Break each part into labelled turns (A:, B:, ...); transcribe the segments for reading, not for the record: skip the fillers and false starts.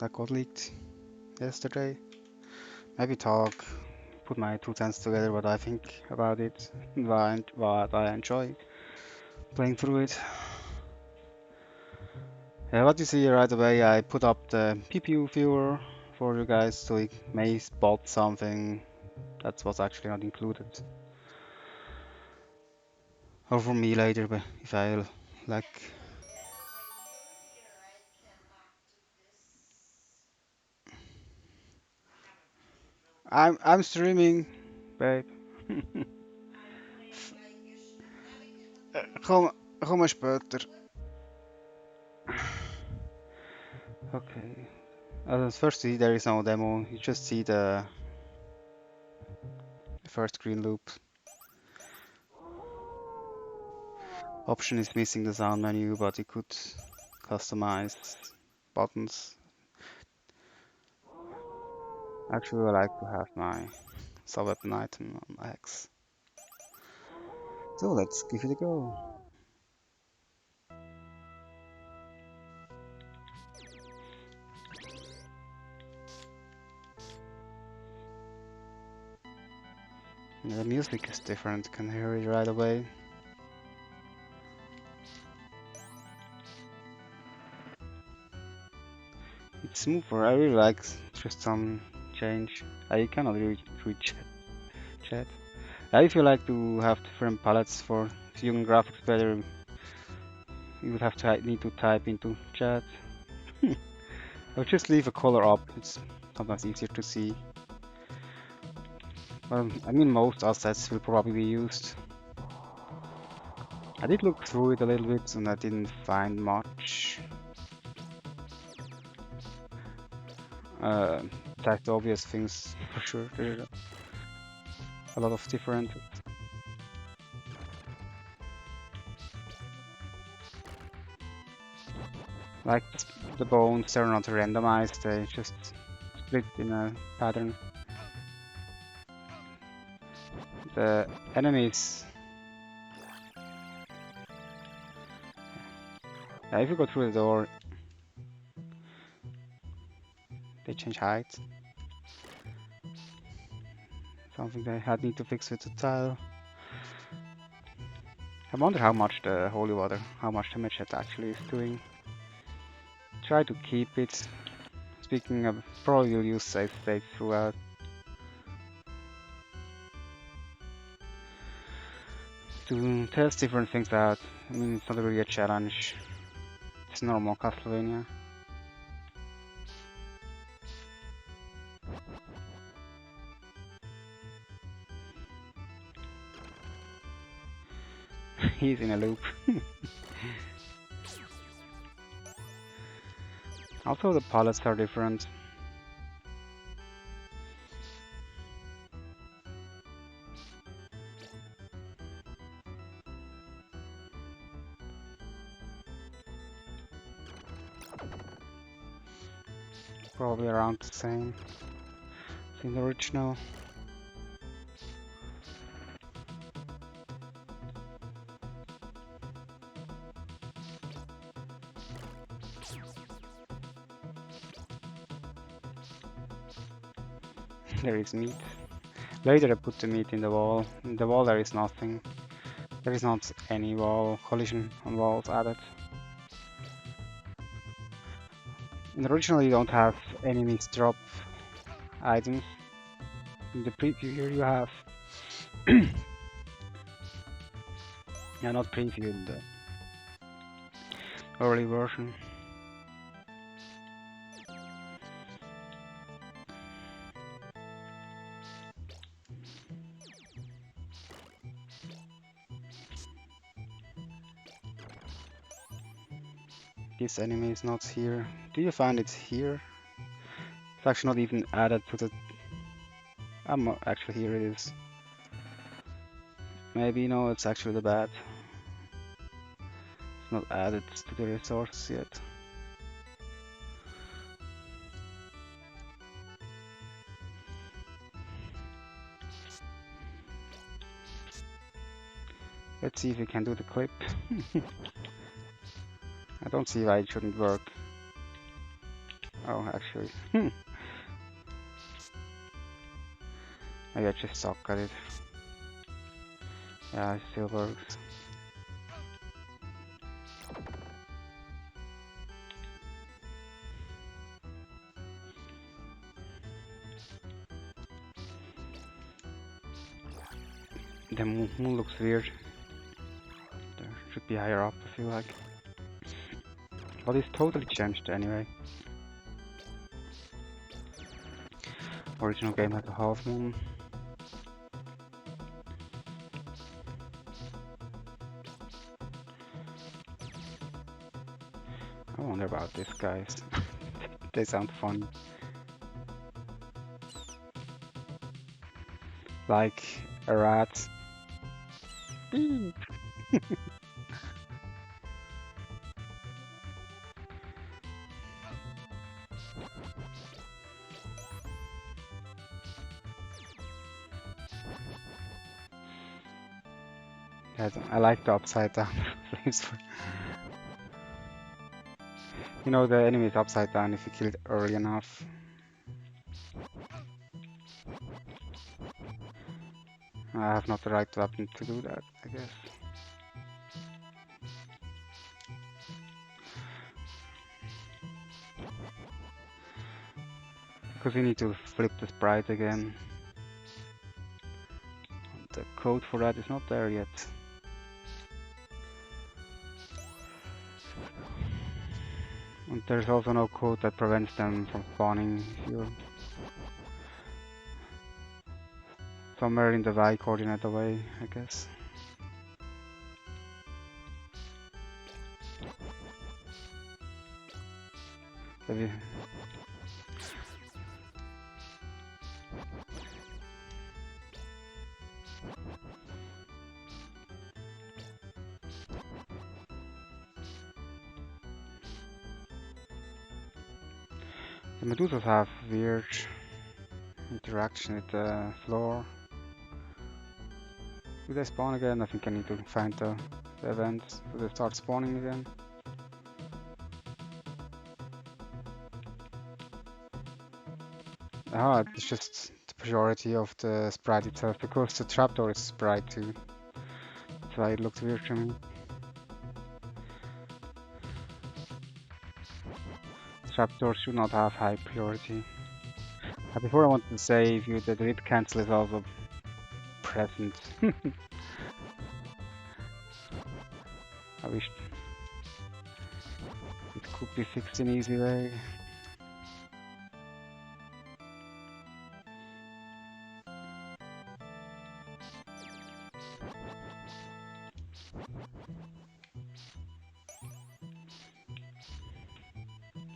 A: that got leaked yesterday. Maybe talk, put my 2 cents together, what I think about it, what I enjoy playing through it. Yeah, what you see right away, I put up the PPU viewer for you guys so you may spot something that was actually not included. Or for me later, but if I like. I'm streaming, babe. Kom maar später. Okay. First, there is no demo. You just see the first green loop. Option is missing the sound menu, but you could customize buttons. Actually, I like to have my sub-weapon item on X. So let's give it a go. The music is different, you can hear it right away. It's smoother, I really like just some change. I cannot really reach chat. If you like to have different palettes for viewing graphics better, you would have to need to type into chat. Or just leave a color up, it's sometimes easier to see. Well, I mean most assets will probably be used. I did look through it a little bit and I didn't find much. Besides the obvious things, for sure. There are a lot of different. Like the bones, they're not randomized, they just split in a pattern. The enemies. If you go through the door, they change height. Something they had need to fix with the tile. I wonder how much the holy water, how much damage it actually is doing. Try to keep it. Speaking of, probably will use safe states throughout. To test different things out. I mean, it's not really a challenge. It's normal Castlevania. He's in a loop. Also, the palettes are different. Probably around the same as in the original. There is meat. Later I put the meat in the wall. In the wall there is nothing. There is not any wall collision on walls added. In the original you don't have enemies drop items. In the preview here you have. Yeah, not preview, in the early version. This enemy is not here. Do you find it here? It's actually not even added to the... actually here it is. Maybe no, it's actually the bat. It's not added to the resources yet. Let's see if we can do the clip. I don't see why it shouldn't work. Oh, actually. Maybe I just suck at it. Yeah, it still works. The moon looks weird. There should be higher up, I feel like. But it's totally changed anyway. Original game had a half moon. I wonder about these guys. They sound fun. Like a rat. Yes, I like the upside down flames. You know, the enemy is upside down if you kill it early enough. I have not the right weapon to do that, I guess. Because we need to flip the sprite again. The code for that is not there yet. And there's also no code that prevents them from spawning if you're somewhere in the Y coordinate away, I guess. Maybe. The Medusas have weird interaction with the floor. Do they spawn again? I think I need to find the event. Do they start spawning again? Ah, it's just the priority of the sprite itself, because the trapdoor is sprite too. That's why it looked weird to me. Trapdoors should not have high priority. Before I wanted to say if you the delete cancel is also present. I wish it could be fixed in an easy way.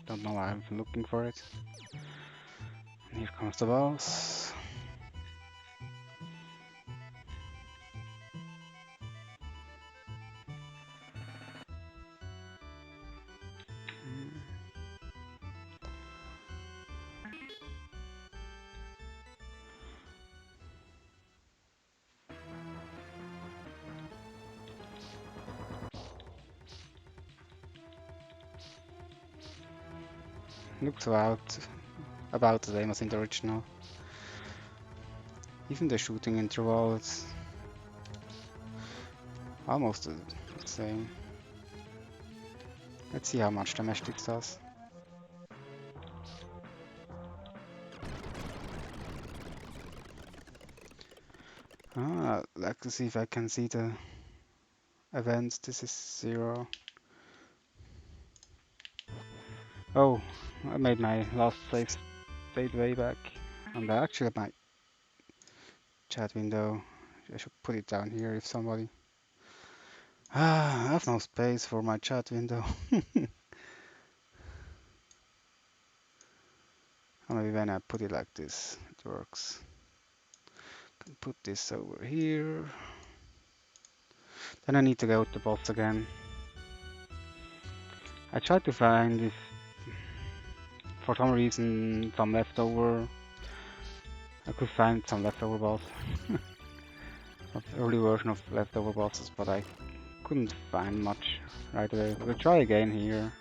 A: Don't know why I'm looking for it. And here comes the boss. Looks about the same as in the original. Even the shooting interval is almost the same. Let's see how much damage it does. I'd like to see if I can see the events. This is 0. Oh, I made my last save state way back. And I actually have my chat window. I should put it down here if somebody... I have no space for my chat window. Maybe when I put it like this, it works. Can put this over here. Then I need to go to the boss again. I tried to find this, for some reason, some leftover. I could find some leftover boss. Early version of leftover bosses, but I couldn't find much right away. We'll try again here.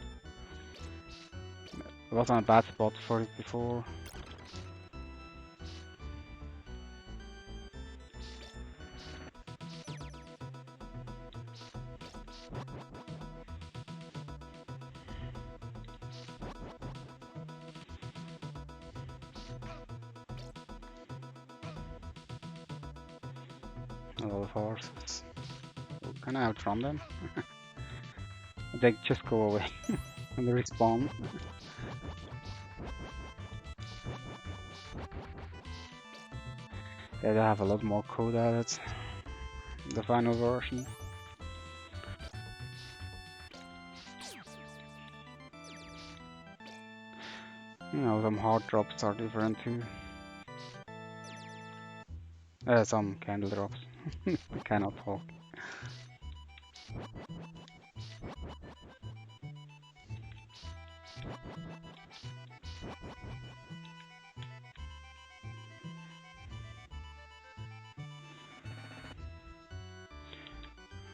A: I was on a bad spot for it before. A lot of horses. Can I outrun them? They just go away when they respawn. Yeah, they have a lot more code added in the final version. You know, some hard drops are different too. Some candle drops. I cannot talk.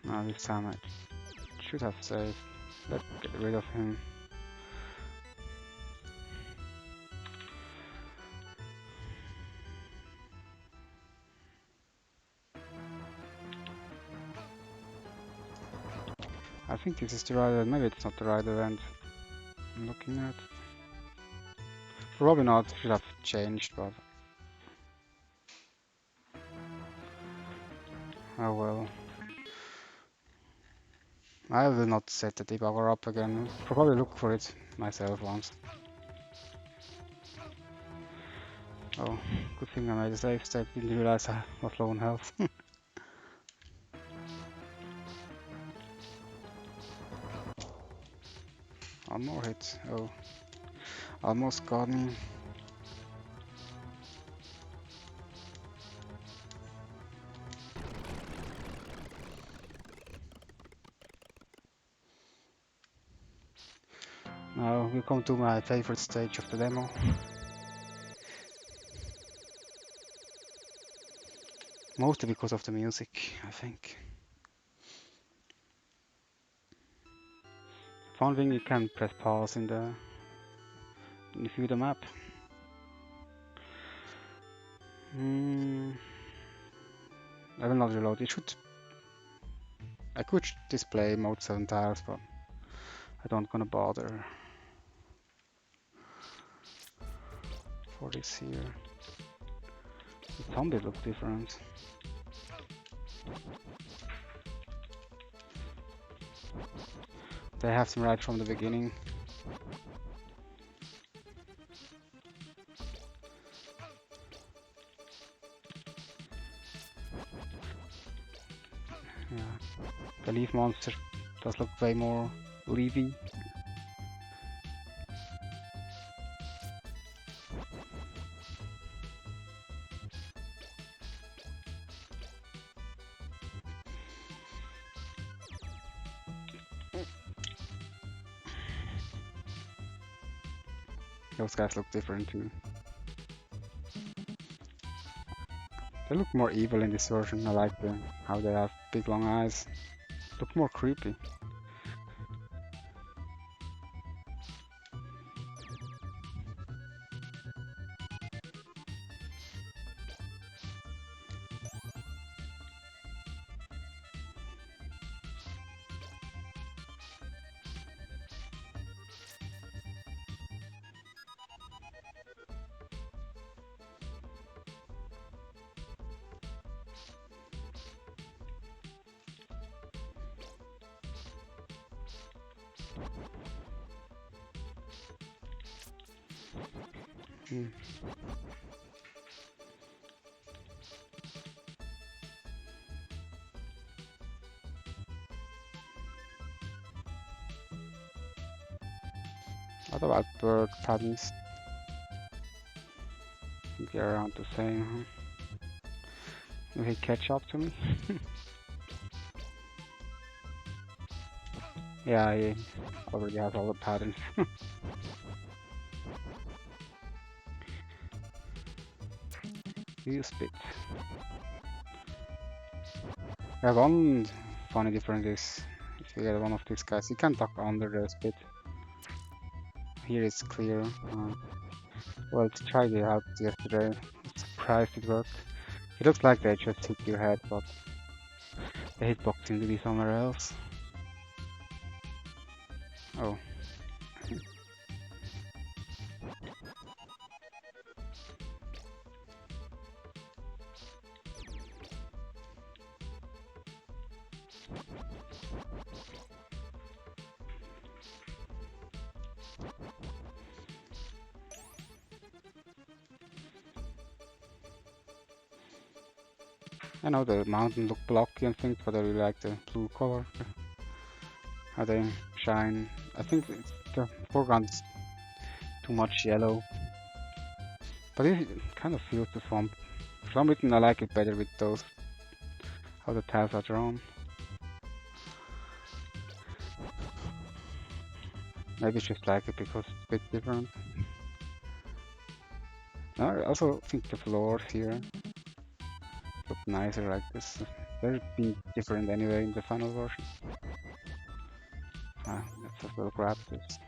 A: Now this time I should have saved. Let's get rid of him. I think this is the right event. Maybe it's not the right event I'm looking at. Probably not. Should have changed, but oh well. I will not set the debugger up again. Probably look for it myself once. Oh, good thing I made a save state. Didn't realize I was low on health. One more hit. Oh, almost got me. Now we come to my favorite stage of the demo. Mostly because of the music, I think. Fun thing, you can press pause in the view the map. I will not reload. It should. I could display mode 7 tiles, but I don't gonna bother for this here. The zombies look different. They have them right from the beginning. Yeah, the leaf monster does look way more leafy. Those guys look different too. They look more evil in this version. I like how they have big long eyes. Look more creepy. What about bird patterns? I think they're around the same, huh? Will he catch up to me? Yeah, he already has all the patterns. You spit. Yeah, one funny difference is if you get one of these guys, you can duck under the spit. here it's clear. Well, I tried it out yesterday. Surprised it worked. It looks like they just hit your head, but the hitbox seems to be somewhere else. Oh. I know the mountain look blocky and things, but I really like the blue color. How they shine. I think the foreground's too much yellow. But it kind of feels the swamp. For some reason I like it better with those, how the tiles are drawn. Maybe it's just like it because it's a bit different. I also think the floors here look nicer like this. They're being different anyway in the final version. Let's as well grab this.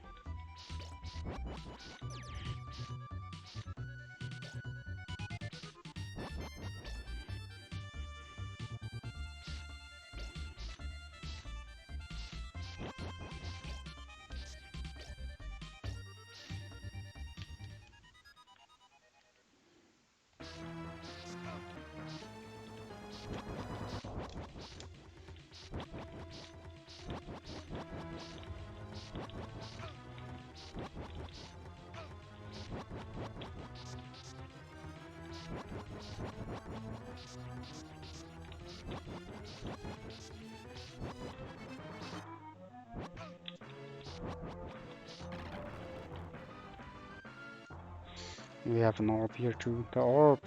A: We have an orb here too. The orb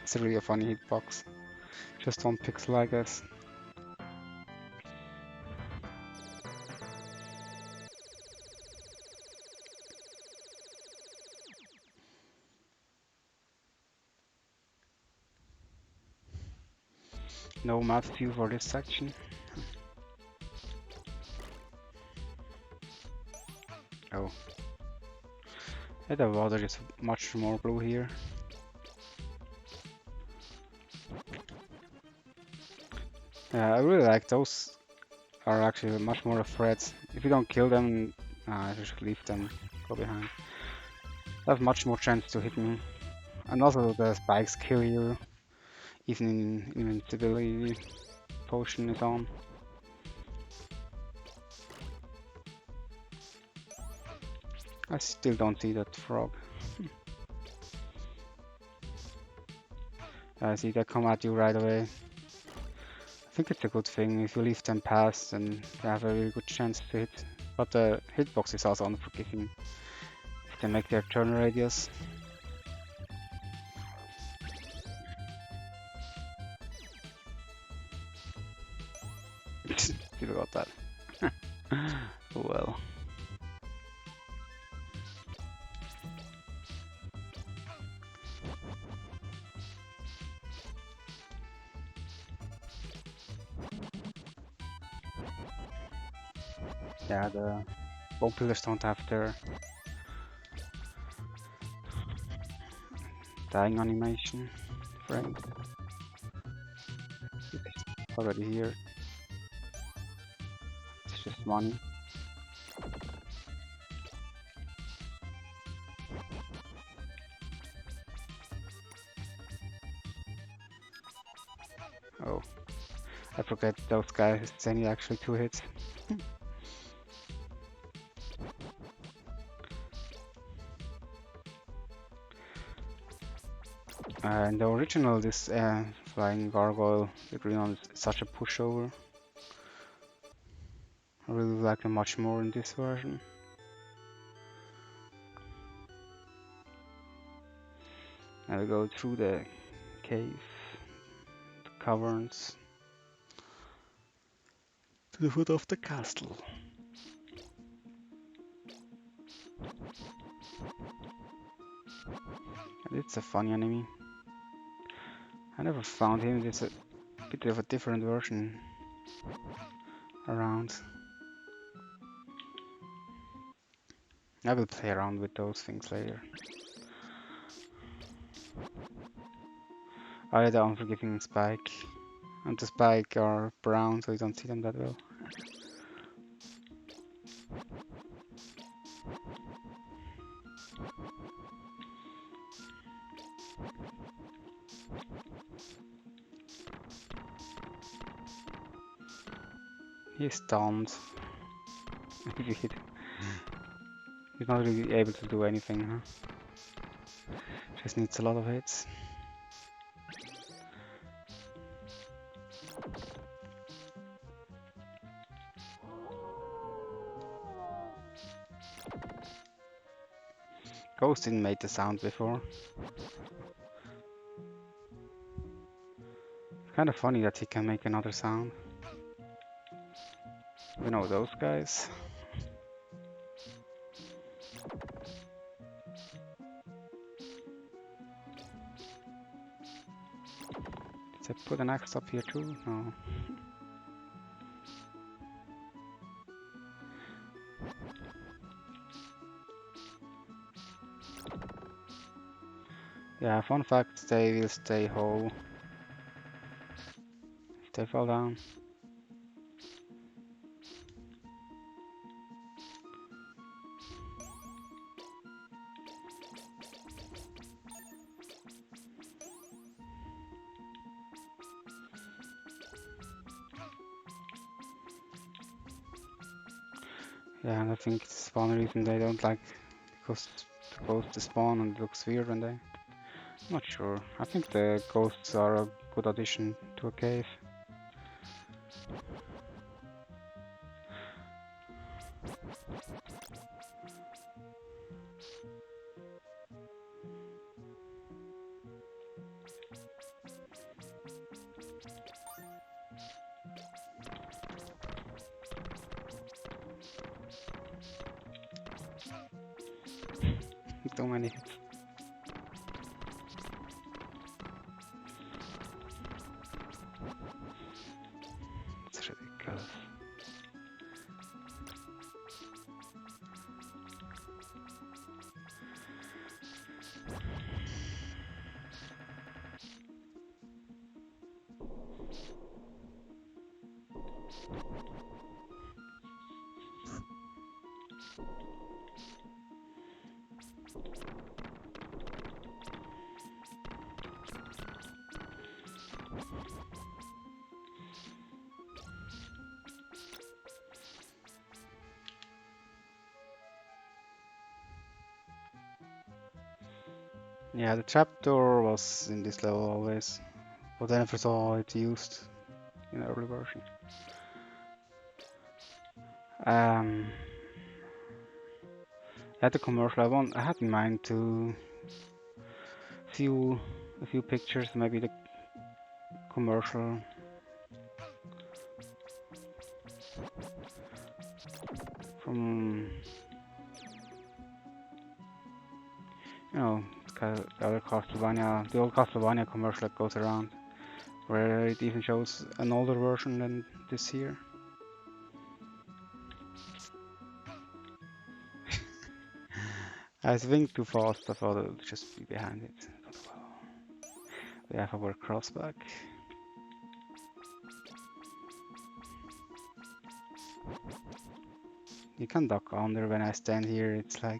A: is really a funny hitbox. Just 1 pixel, I guess. No map view for this section. Oh. Yeah, the water is much more blue here. Yeah, I really like those. Are actually much more a threat. If you don't kill them, just leave them, go behind. They have much more chance to hit me. And also the spikes kill you, even in invincibility potion is on. I still don't see that frog. I see they come at you right away. I think it's a good thing if you leave them pass, and you have a really good chance to hit. But the hitbox is also unforgiving if they make their turn radius. Still got that. Well. Yeah, the bone pillars don't have their dying animation frame. It's already here. It's just one. Oh, I forget those guys. It's only actually 2 hits. In the original, this flying gargoyle, the green one, is such a pushover. I really like them much more in this version. Now we go through the cave, the caverns, to the foot of the castle. And it's a funny enemy. I never found him. There's a bit of a different version around. I will play around with those things later. I had the unforgiving spike, and the spike are brown, so you don't see them that well. He's stunned. If you hit, he's not really able to do anything, huh? Just needs a lot of hits. Ghost didn't make the sound before. It's kind of funny that he can make another sound. We know those guys. Did I put an axe up here too? No. Yeah, fun fact, they will stay whole if they fall down. Yeah, and I think it's one reason they don't like the ghosts to spawn and it looks weird when they... I'm not sure. I think the ghosts are a good addition to a cave. So many hits. It's ridiculous. Yeah, the trapdoor was in this level always, but I never saw it used in early version. At the commercial, I had in mind to view a few pictures, maybe the commercial from, you know, the other Castlevania, the old Castlevania commercial that goes around, where it even shows an older version than this here. I swing too fast, I thought it would just be behind it. But well, we have our crossback. You can duck under when I stand here, it's like...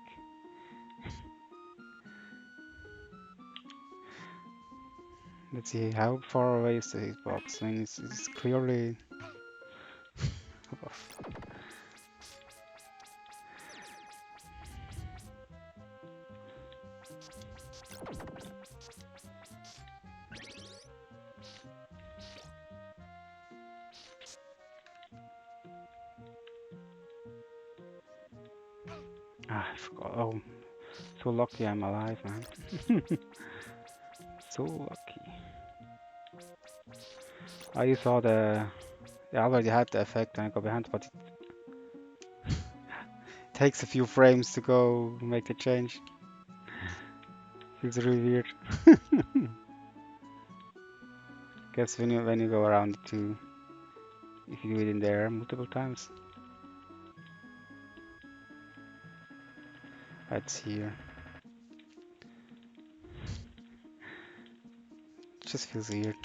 A: Let's see, how far away is the hitbox? I mean, it's clearly above. Ah, I forgot. Oh, so lucky I'm alive, man. So lucky. I saw I already had the effect when I go behind, but it takes a few frames to go make the change. It's really weird. Guess when you go around it too, if you do it in there multiple times. It's here. It just feels weird.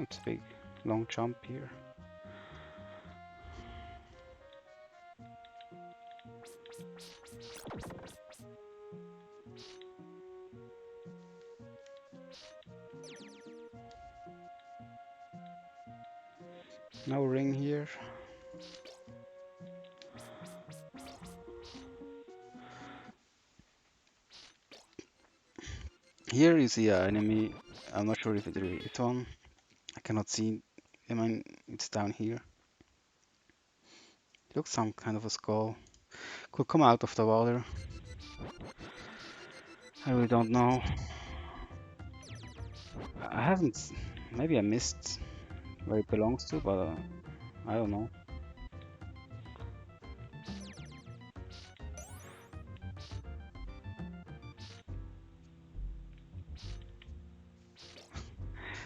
A: It's a big, long jump here. No ring here. Here you see an enemy. I'm not sure if it really is one. I cannot see. I mean, it's down here. It looks some kind of a skull. Could come out of the water. I really don't know. I haven't. Maybe I missed where it belongs to, but I don't know.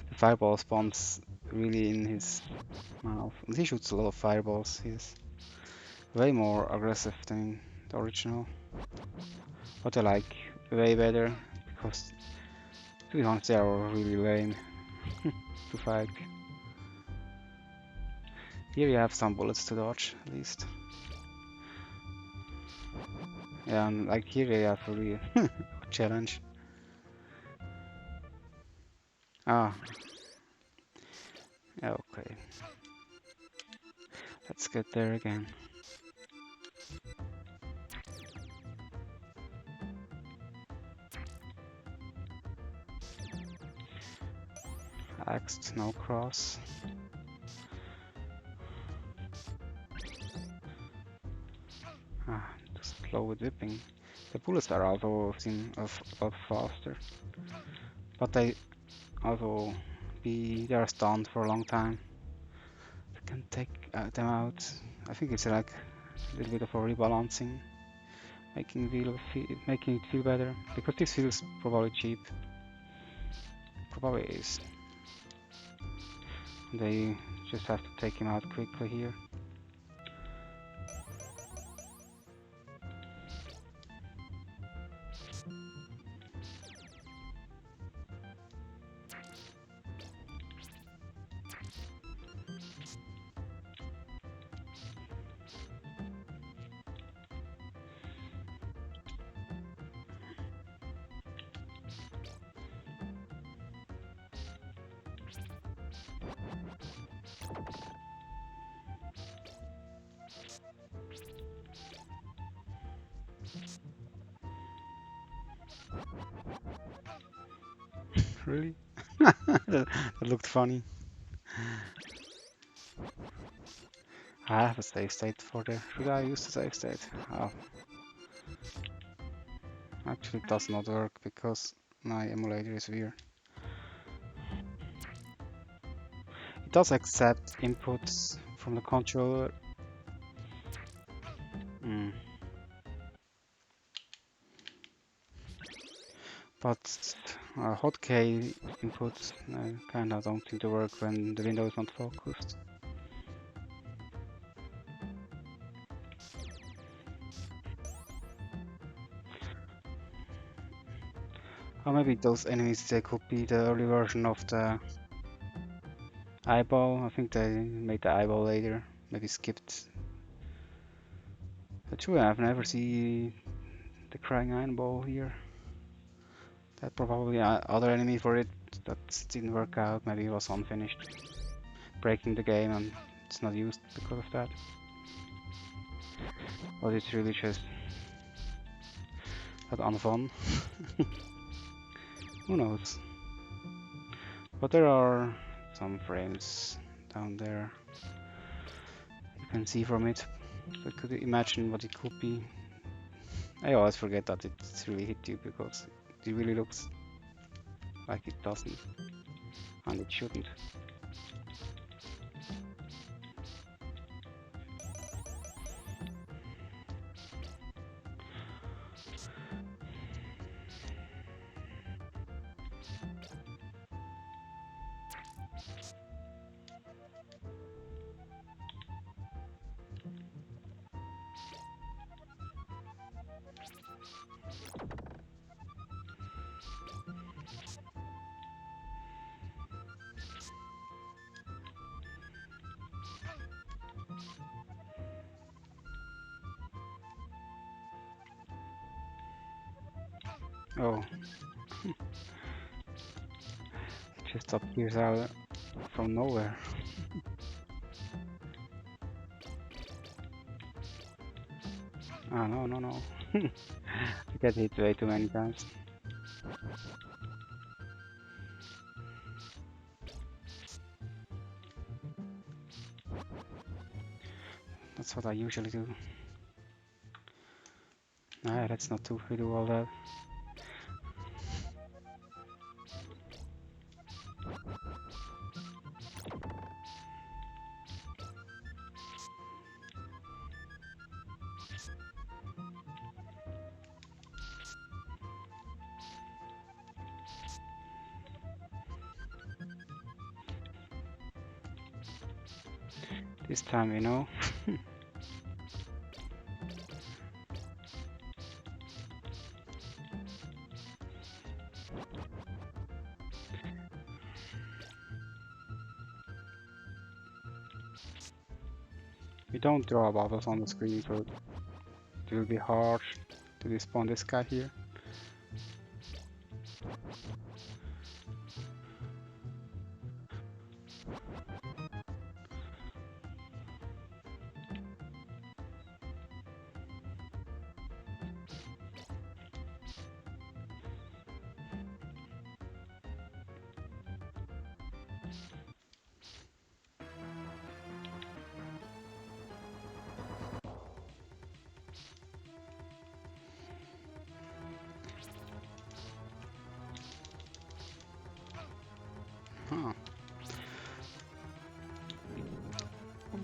A: The fireball spawns really in his mouth. And he shoots a lot of fireballs. He's way more aggressive than the original. But I like way better because, to be honest, they are really lame to fight. Here you have some bullets to dodge, at least. Yeah, and like here you have really a challenge. Ah, yeah, okay. Let's get there again. Axed, no cross. Ah, just slow with whipping. The bullets are also seem a lot faster, but they also they are stunned for a long time. You can take them out. I think it's like a little bit of a rebalancing, making it feel better because this feels probably cheap. Probably is. They just have to take him out quickly here. Really? That looked funny. I have a save state for the. Should I use the save state? Oh, actually, it does not work because my emulator is weird. It does accept inputs from the controller. But hotkey inputs kinda don't seem to work when the window is not focused. Or maybe those enemies, they could be the early version of the eyeball. I think they made the eyeball later. Maybe skipped. But true, I've never seen the crying eyeball here. That probably other enemy for it that didn't work out. Maybe it was unfinished, breaking the game, and it's not used because of that. But it's really just that unfun. Who knows? But there are some frames down there you can see from it. So I could imagine what it could be. I always forget that it's really hit you because it really looks like it doesn't, and it shouldn't. Oh, it just appears out from nowhere. Ah, no, no, no. I get hit way too many times. That's what I usually do. Nah, that's not too we do all that. This time, you know. We don't draw bubbles on the screen, so it will be hard to despawn this guy here. Huh.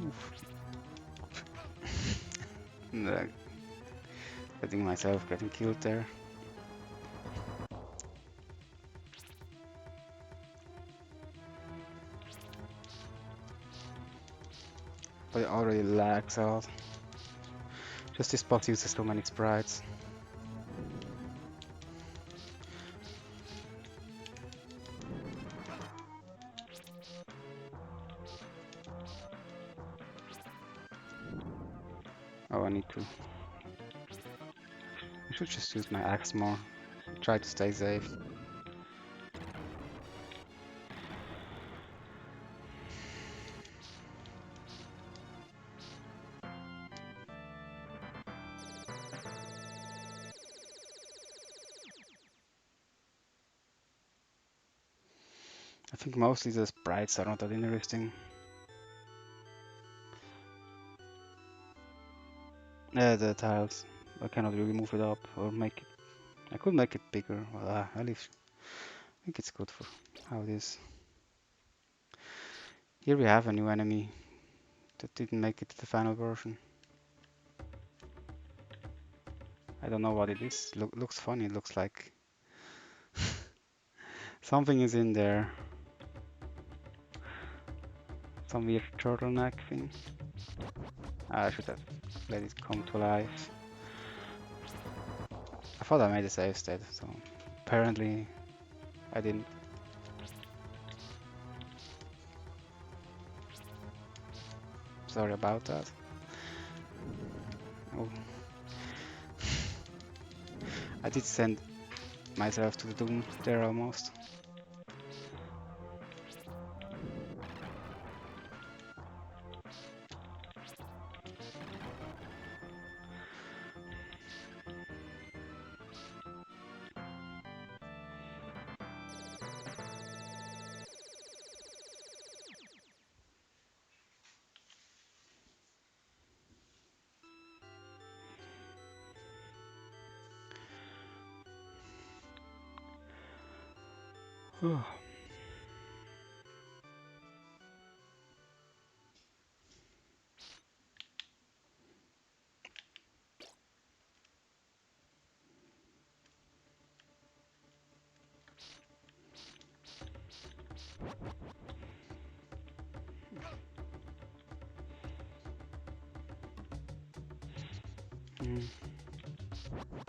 A: Oof. Getting myself getting killed there. But it already lags out. Just this boss uses so many sprites. Oh, I need to. I should just use my axe more. Try to stay safe. I think mostly the sprites are not that interesting. Yeah, the tiles. I cannot really move it up or make it. I could make it bigger. Well, I think it's good for how it is. Here we have a new enemy that didn't make it to the final version. I don't know what it is. Looks funny. It looks like something is in there. Some weird turtleneck thing. I should have let it come to life. I thought I made a save state, so apparently I didn't. Sorry about that. Oh. I did send myself to the doom there almost. I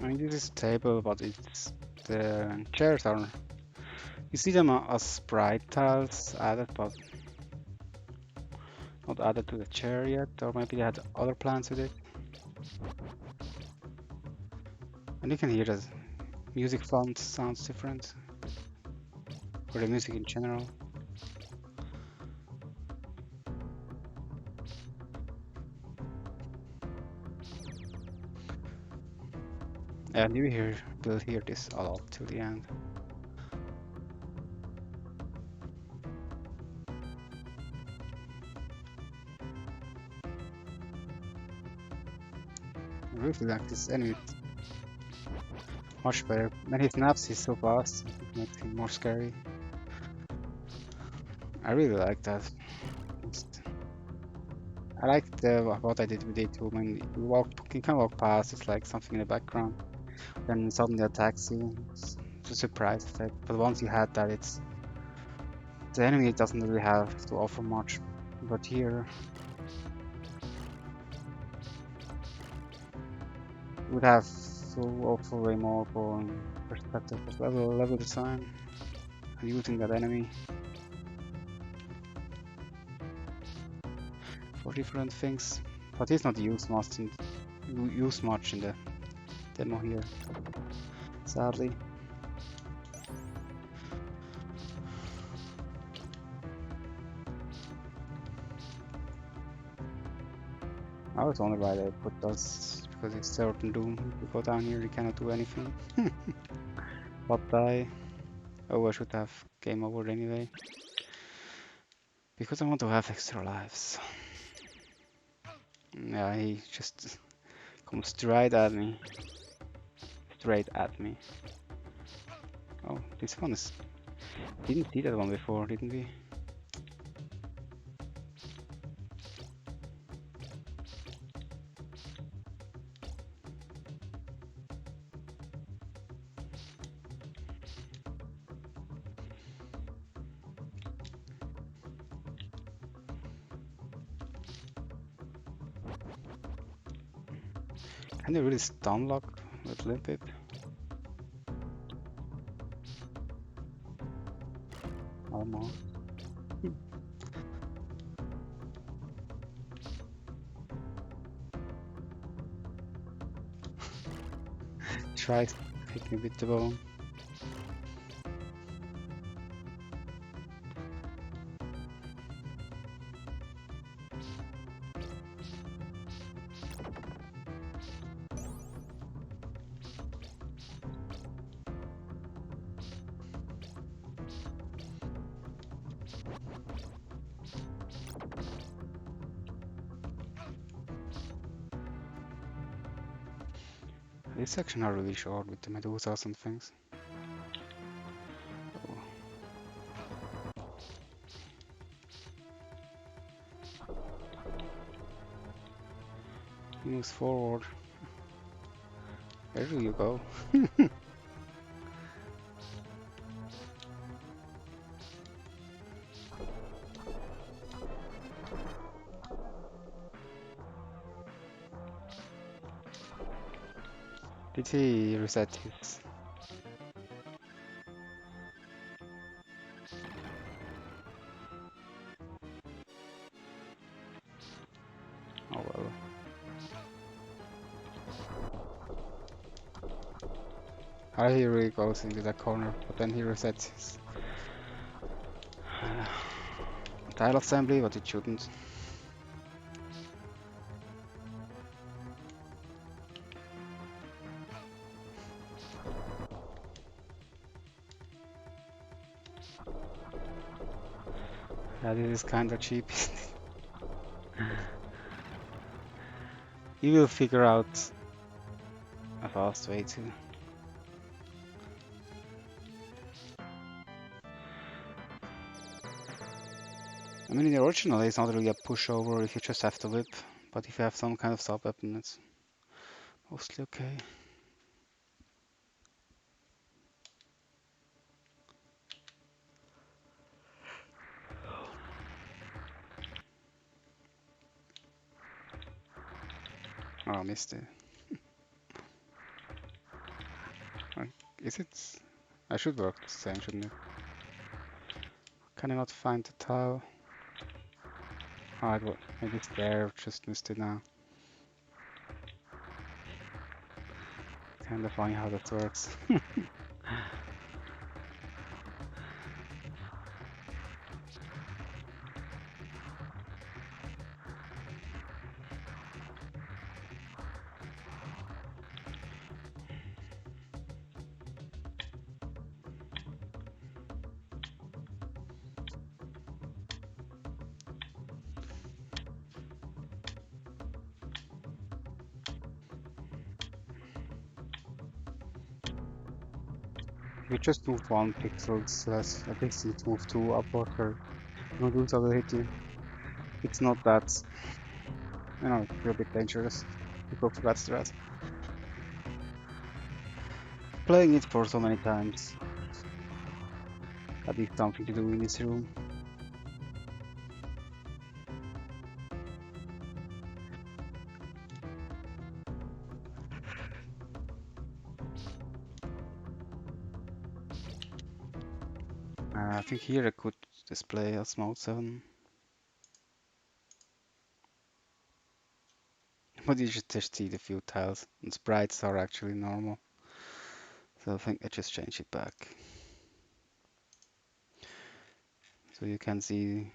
A: mean, this is a table, but it's the chairs are. You see them as sprite tiles added, but not added to the chair yet, or maybe they had other plans with it. And you can hear the music font sounds different, or the music in general. And you will hear this a lot till the end. I really feel like this enemy is much better. When he snaps, he's so fast, it makes him more scary. I really like that. I like what I did with it too. When you can walk past, it's like something in the background. Then suddenly attacks you. It's a surprise effect. But once you had that, the enemy doesn't really have to offer much. But here, you would have to offer way more for perspective of level design and using that enemy for different things. But he's not used much in the demo here, sadly. I was wondering why they put those, because it's certain doom. If you go down here, you cannot do anything. But die. Oh, I should have game over anyway. Because I want to have extra lives. Yeah, he just comes straight at me. Straight at me. Oh, this one is... Didn't see that one before, didn't we? Can they really stun lock with Limpip? Almost. Try to hit me with the bone. This section are really short with the medusas and things. Oh. He moves forward. Where do you go? Did he reset his... Oh well. He really goes into that corner, but then he resets his tile assembly, but it shouldn't. Yeah, this is kinda cheap. You will figure out a fast way to... I mean, in the original, it's not really a pushover if you just have to whip, but if you have some kind of sub weapon, it's mostly okay. Oh, I missed it. Is it? I should work the same, shouldn't it? Can I not find the tile? Oh, maybe it's there, just missed it now. Kinda funny how that works. You just move 1 pixel less, at least you move 2 upward, or Medusa will hit you. It's not that, you know, it's a bit dangerous. People forgot that. Playing it for so many times. At least something to do in this room. I think here I could display as mode 7. But you should just see the few tiles, and sprites are actually normal. So I think I just change it back. So you can see,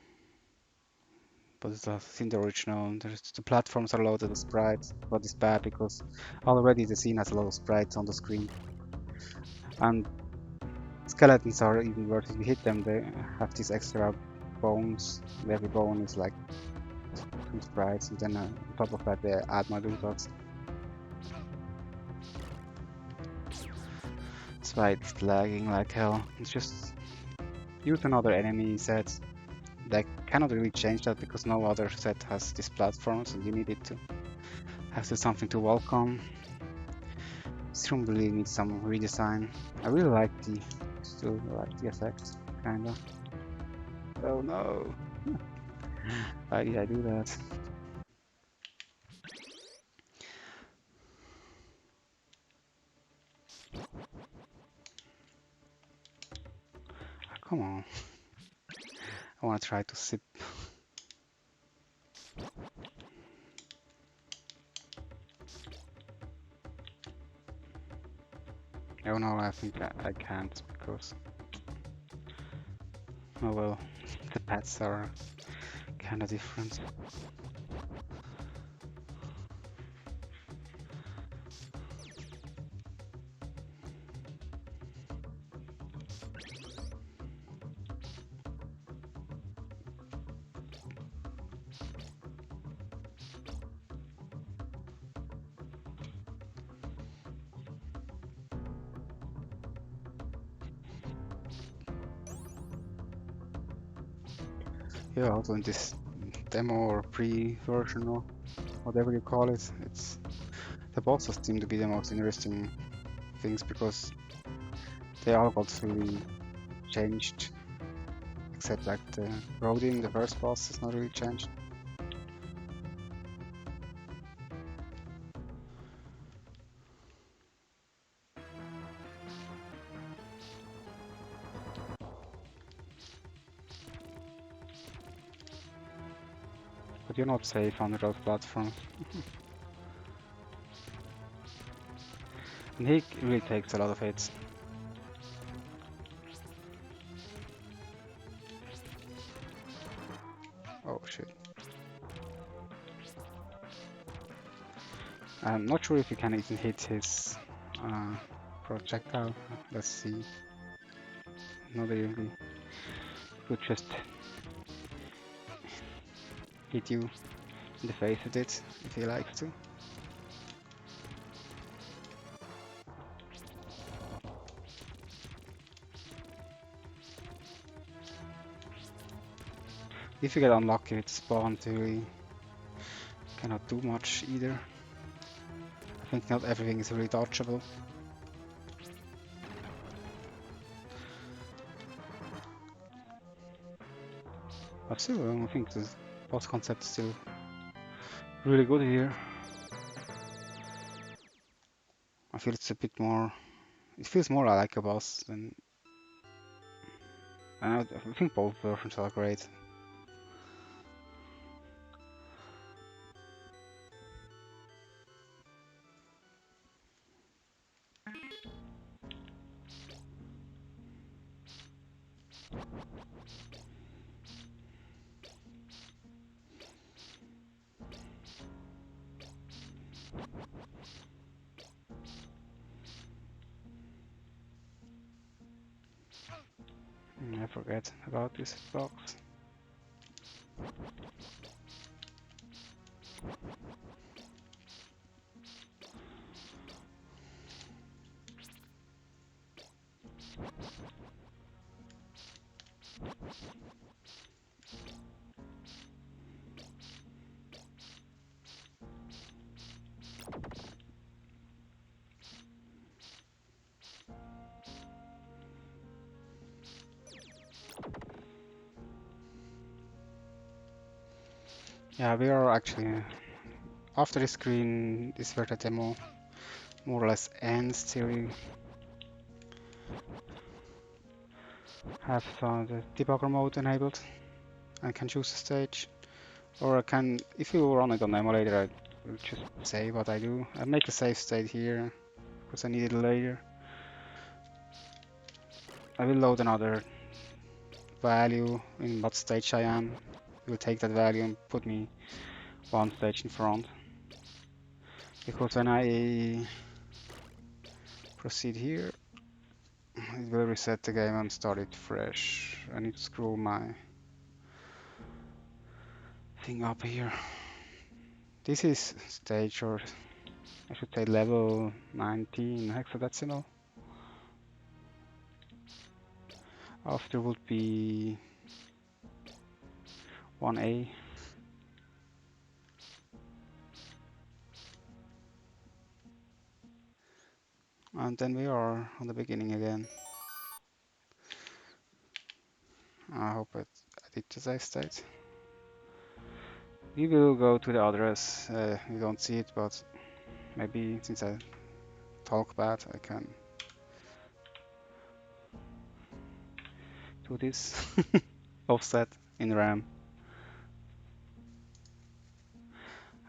A: but it's in the original, the platforms are loaded with sprites, but it's bad because already the scene has a lot of sprites on the screen. And skeletons are even worse. If you hit them, they have these extra bones. And every bone is like 2 sprites, and then on top of that they add Medusas. That's why it's lagging like hell. It's just use another enemy set. They cannot really change that because no other set has these platforms, and you need it to have something to welcome. This room really needs some redesign. I really still like the effects, kinda. Oh no! Why did I do that? Come on. I wanna try to sip. Oh no, I think I can't because... Oh well, the paths are kinda different. Yeah, also in this demo or pre-version or whatever you call it, the bosses seem to be the most interesting things because they all got really changed, except like the Rodin, the first boss, is not really changed. But you're not safe on those platforms. And he really takes a lot of hits. Oh shit. I'm not sure if you can even hit his projectile. Let's see. Not really. Could just hit you in the face with it if he likes to. If you get unlucky with spawn, you cannot do much either. I think not everything is really dodgeable. But still, I think the boss concept is still really good here. I feel it's a bit more. It feels more like a boss than. I think both versions are great. I forget about this box. Yeah, we are actually after the screen is where the demo more or less ends till we have the debugger mode enabled and can choose the stage. Or I can, if you run it on emulator, I will just say what I do. I make a save state here because I need it later. I will load another value in what stage I am. It will take that value and put me one stage in front. Because when I proceed here, it will reset the game and start it fresh. I need to scroll my thing up here. This is stage, or I should say level 19 hexadecimal. After would be 1A. And then we are on the beginning again. I hope I did the save state. We will go to the address. You don't see it, but maybe since I talk bad, I can do this. Offset in RAM.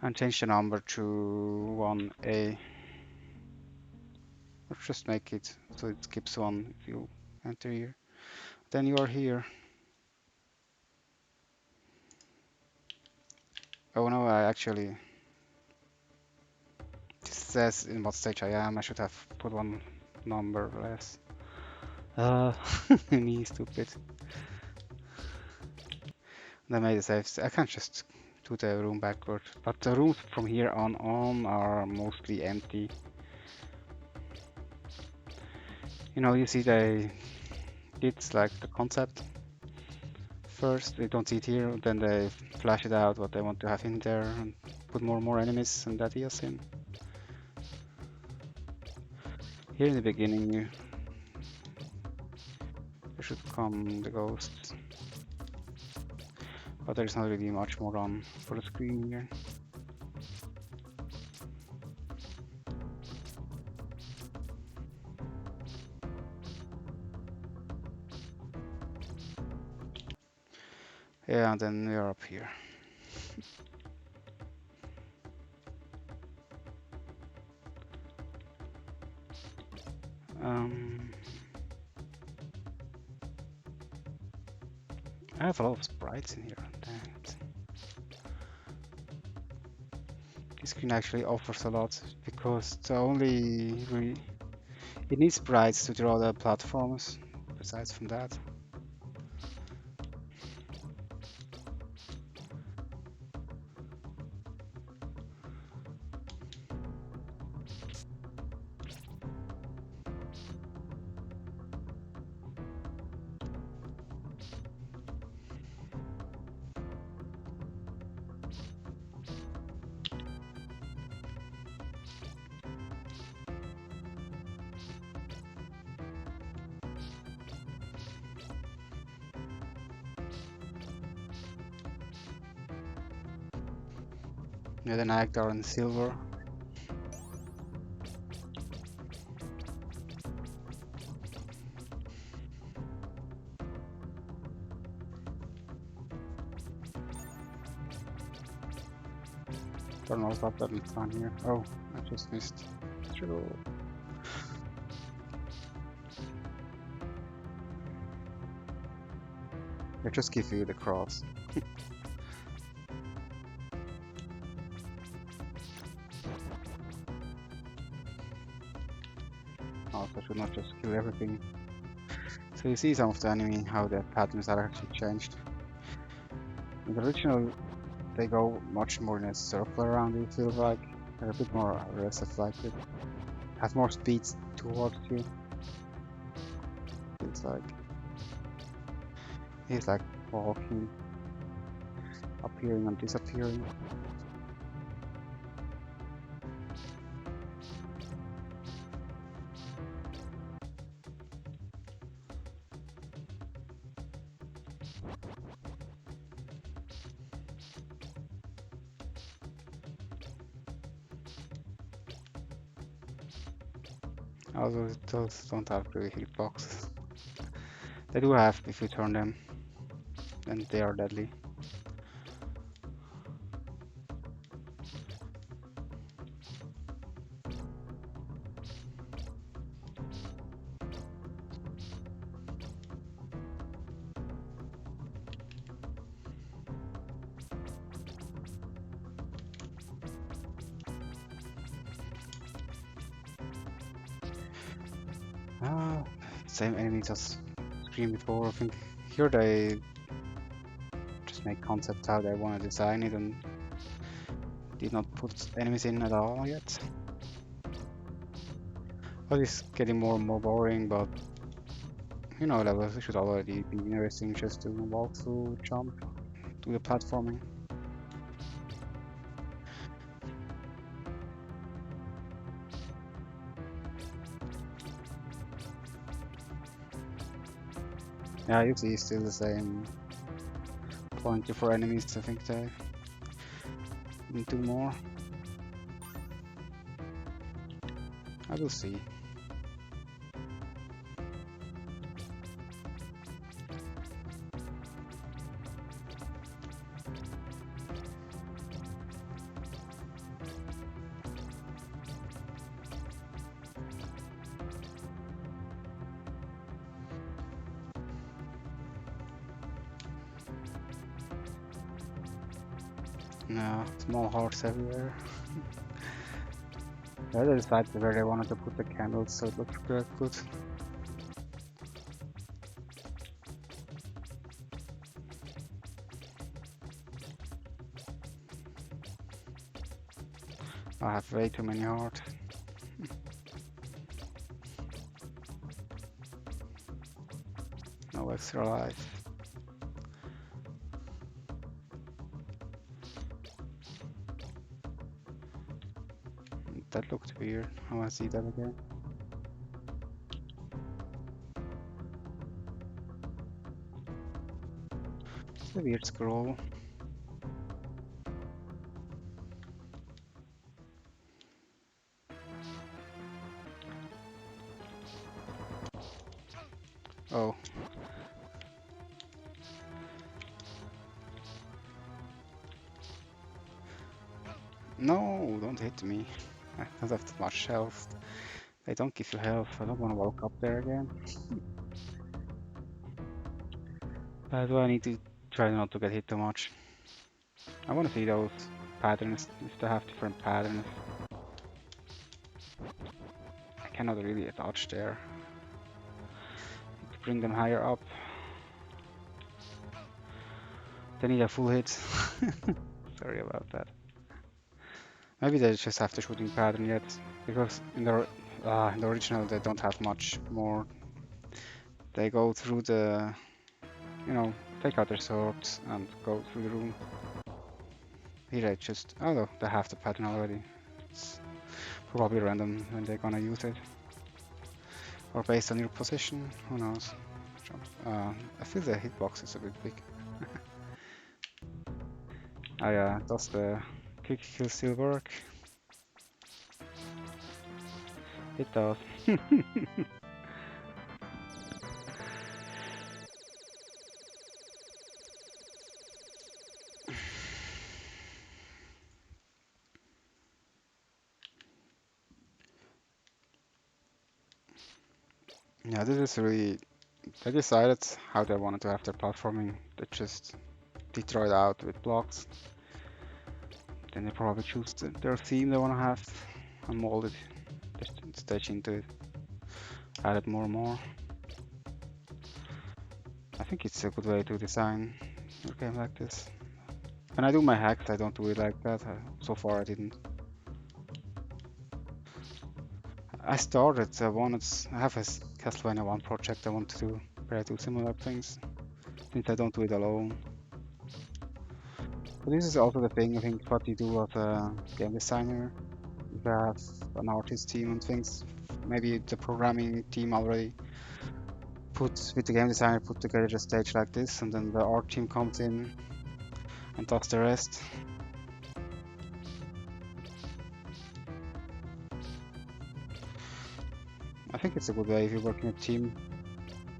A: And change the number to 1A. Or just make it so it skips one if you enter here. Then you are here. Oh no, I actually. This says in what stage I am. I should have put one number less. Me stupid. And I made a save. I can't just do the room backward. But the rooms from here on are mostly empty. You know, you see they it's like the concept. First, they don't see it here, then they flash it out what they want to have in there and put more and more enemies and that is in. Here in the beginning, there should come the ghosts. But there's not really much more on for the screen here. Yeah, and then we are up here. I have a lot of sprites in here. Dang it. This screen actually offers a lot because it needs sprites to draw the platforms. Besides from that. Yeah, the nectar and silver. Don't know if that doesn't stand here. Oh, I just missed. True. I just give you the cross. Oh, I should not just kill everything. So you see some of the enemy, how the patterns are actually changed. In the original, they go much more in a circle around you, feels like. They're a bit more aggressive, like it has more speed towards you. Feels like he's like walking, appearing and disappearing. Although those don't have really hitboxes. They do have if you turn them, then they are deadly. Ah, same enemies as Scream before. I think here they just make concept how they want to design it and did not put enemies in at all yet. But it's getting more and more boring, but you know, levels should already be interesting just to walk through, jump, do the platforming. Yeah, you see, still the same pointer for enemies. I think they need 2 more. I will see. No, small hearts everywhere. The other side where they wanted to put the candles, so it looked good. I have way too many hearts. No extra life. That looked weird. I wanna see that again. It's a weird scroll. Oh. No, don't hit me. I don't have that much health. They don't give you health. I don't want to walk up there again. That's why I need to try not to get hit too much. I want to see those patterns, if they have different patterns. I cannot really dodge there. Need to bring them higher up. They need a full hit. Sorry about that. Maybe they just have the shooting pattern yet, because in the original they don't have much more. They go through the, you know, take out their swords and go through the room. Here they just, oh no, they have the pattern already. It's probably random when they're gonna use it. Or based on your position, who knows. I feel the hitbox is a bit big. Oh yeah, that's the quick kill still work? It does. Yeah, this is really. They decided how they wanted to have their platforming. They just Detroit out with blocks. Then they probably choose their theme they want to have and mold it, the stage into it, add it more and more. I think it's a good way to design a game like this. When I do my hacks, I don't do it like that. So far, I didn't. I started. I have a Castlevania 1 project I want to do, where I do similar things, since I don't do it alone. But this is also the thing. I think what you do as a game designer, if you have an artist team and things, maybe the programming team already with the game designer put together a stage like this, and then the art team comes in and does the rest. I think it's a good way if you work in a team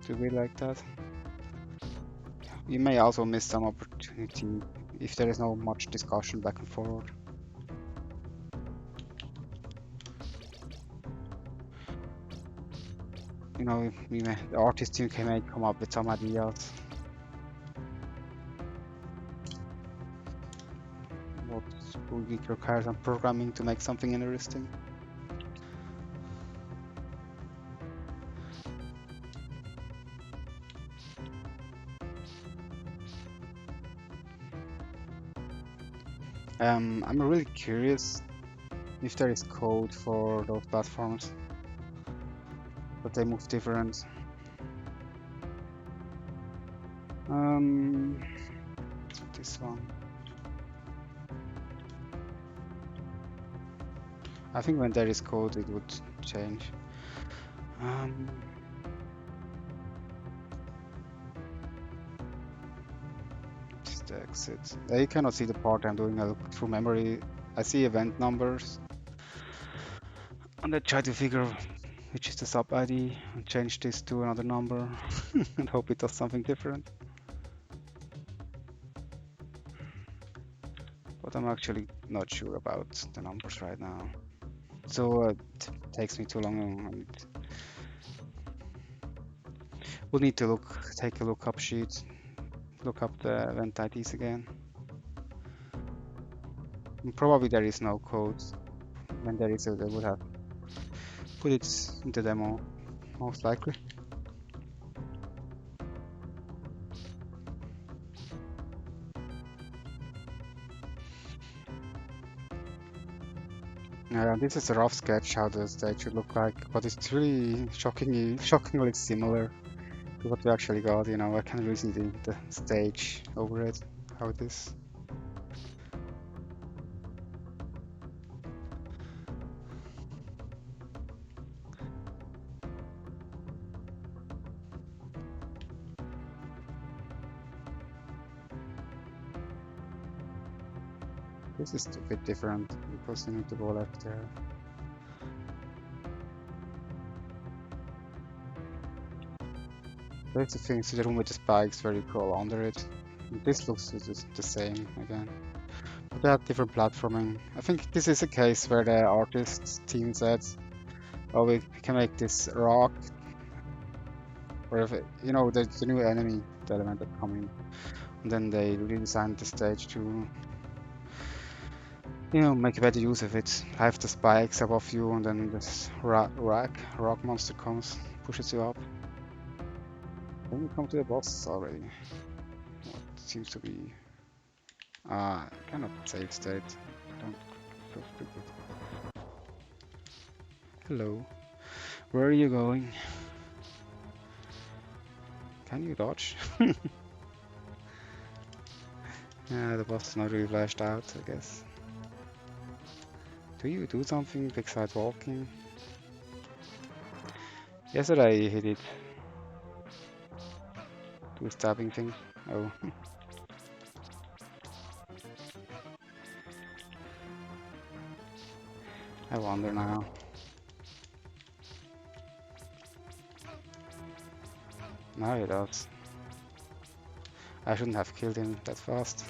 A: to be like that. You may also miss some opportunity if there is no much discussion back and forward. You know, the artist team may come up with some ideas. What would it require some programming to make something interesting? I'm really curious if there is code for those platforms, but they move different. This one. I think when there is code, it would change. Just exit. You cannot see the part I'm doing. I look through memory. I see event numbers, and I try to figure which is the sub ID and change this to another number and hope it does something different. But I'm actually not sure about the numbers right now. So it takes me too long, and we'll need to take a lookup sheet, look up the event IDs again. And probably there is no code. When there is, they would have put it in the demo, most likely. This is a rough sketch how the stage should look like, but it's really shockingly similar to what we actually got. You know, I can really see the stage over it, how it is. This is a bit different because you need to go left there. There's the thing, so the room with the spikes where you crawl under it. This looks just the same again. But they have different platforming. I think this is a case where the artist team said, oh, we can make this rock. Or if you know, the new enemy element that come in. And then they redesigned the stage to, you know, make a better use of it. Have the spikes above you, and then this rock monster comes, pushes you up. Then you come to the boss already. What seems to be cannot save state. Don't so stupid. Hello. Where are you going? Can you dodge? Yeah, the boss is not really flashed out, I guess. Do you do something besides walking? Yesterday I hit it. Do stabbing thing. Oh. I wonder now. Now he does. I shouldn't have killed him that fast.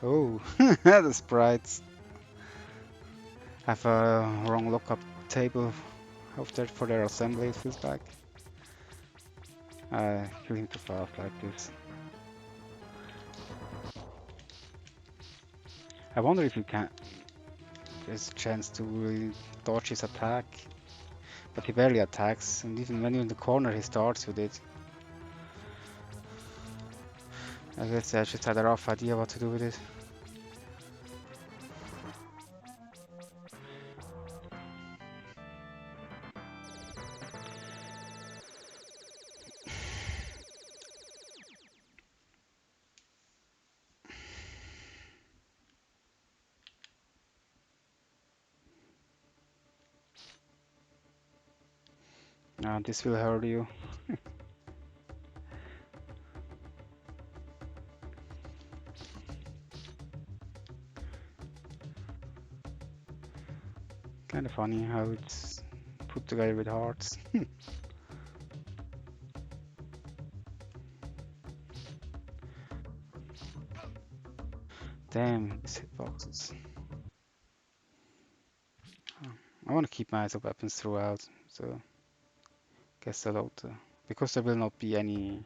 A: Oh, the sprites. Have a wrong lookup table of that for their assembly, it feels like. I kill him too fast like this. I wonder if you can. There's a chance to really dodge his attack. But he barely attacks, and even when you're in the corner, he starts with it. I guess I just had a rough idea what to do with it. This will hurt you. Kind of funny how it's put together with hearts. Damn, these hitboxes. I want to keep my eyes on weapons throughout, so guess I'll load because there will not be any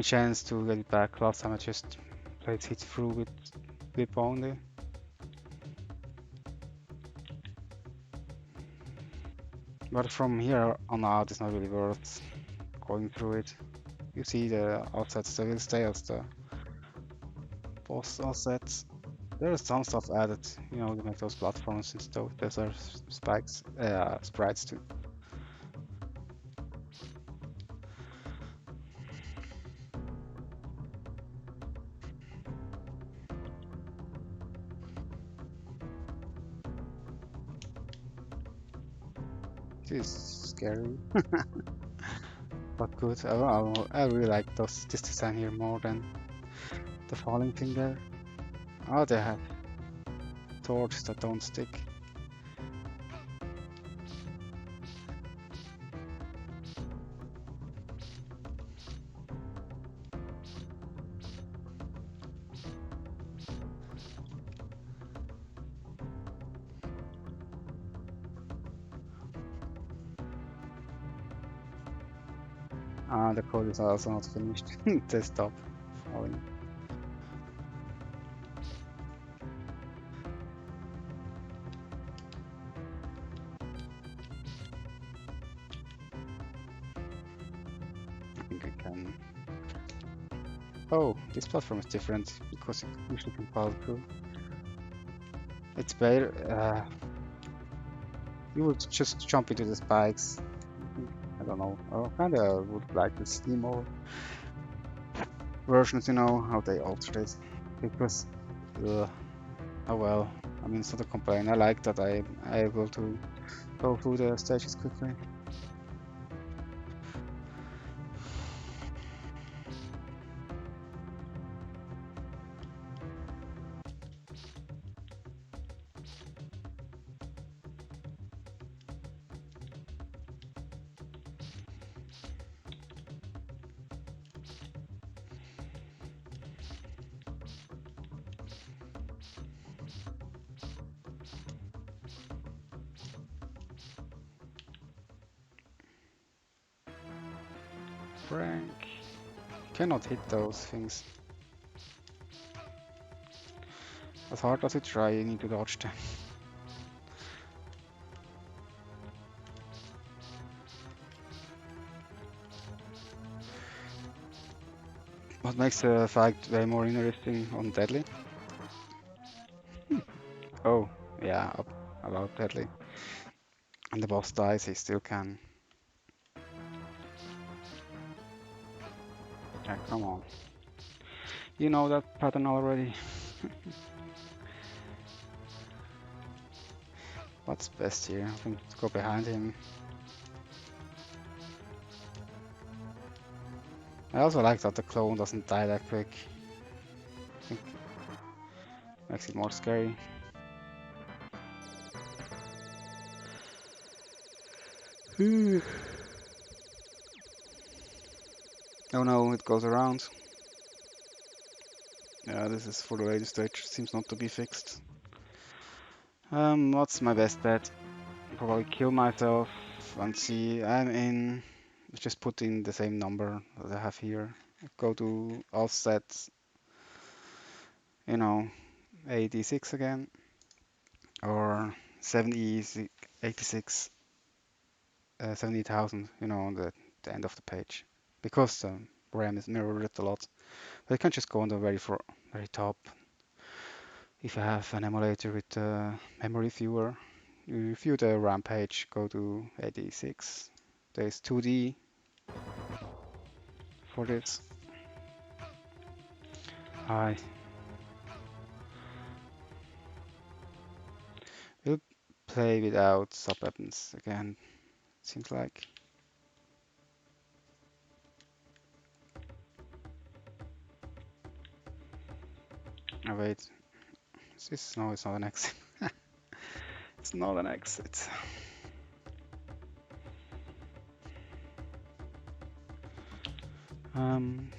A: chance to get it back. Last time I just played hit through with whip only. But from here on out, it's not really worth going through it. You see the assets, they will stay as the boss assets. There is some stuff added, you know, to make those platforms and stuff. Those are sprites too. This is scary, but good. I really like this design here more than the falling thing there. Oh, they have torches that don't stick. The code is also not finished. They stop falling. I think I can. Oh, this platform is different because it usually can fall through. It's better. You would just jump into the spikes. I don't know. I kinda would like to see more versions, you know, how they altered it. Because, oh well, I mean, it's not a complaint. I like that I'm able to go through the stages quickly. Frank. Cannot hit those things. As hard as you try, you need to dodge them. What makes the fight way more interesting on Deadly? Oh, yeah, about Deadly. And the boss dies, he still can. Yeah, come on. You know that pattern already. What's best here? I think to go behind him. I also like that the clone doesn't die that quick. think makes it more scary. Oh no, it goes around. Yeah, this is for the later stage. Seems not to be fixed. What's my best bet? Probably kill myself and see. I'm in. Let's just put in the same number that I have here. Go to offset, you know, 86 again, or 86, 70,000, you know, on the end of the page. Because RAM is mirrored a lot. But you can just go on the very top. If you have an emulator with a memory viewer, you view the RAM page, go to 86. There's 2D for this. I will play without sub weapons again, seems like. Oh wait, is this? No, it's not an exit. It's not an exit. Um,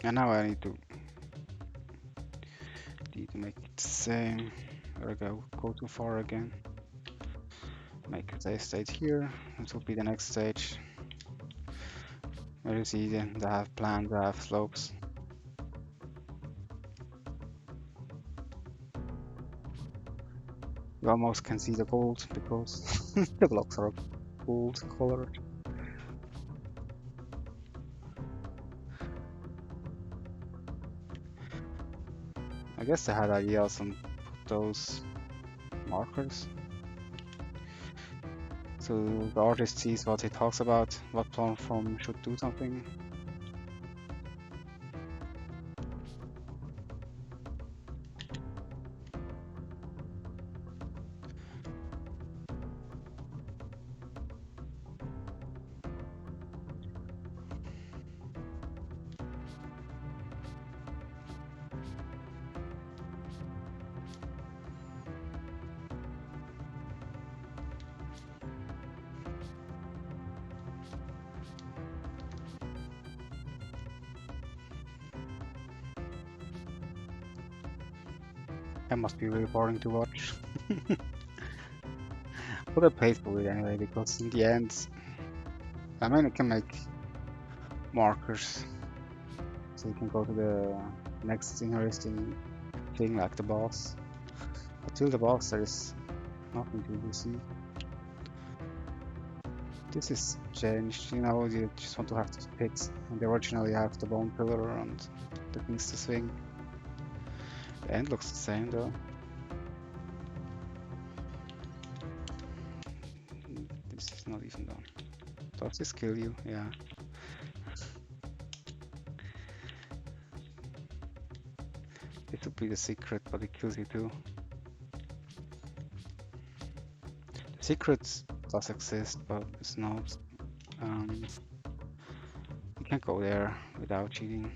A: and now I need to make it the same. There we go too far again. Make a save state here. This will be the next stage. Where you see they have plans, they have slopes. You almost can see the gold because the blocks are gold colored. I guess they had ideas on put those markers. So the artist sees what he talks about, what platform should do something. That must be really boring to watch. But I paid for it anyway, because in the end, I mean, I can make markers, so you can go to the next interesting thing like the boss. Until the boss, there is nothing to see. This is changed, you know, you just want to have the pits, and originally you have the bone pillar and the things to swing. The end looks the same though. This is not even done. Does this kill you? Yeah. This would be the secret, but it kills you too. The secret does exist, but it's not. You can't go there without cheating.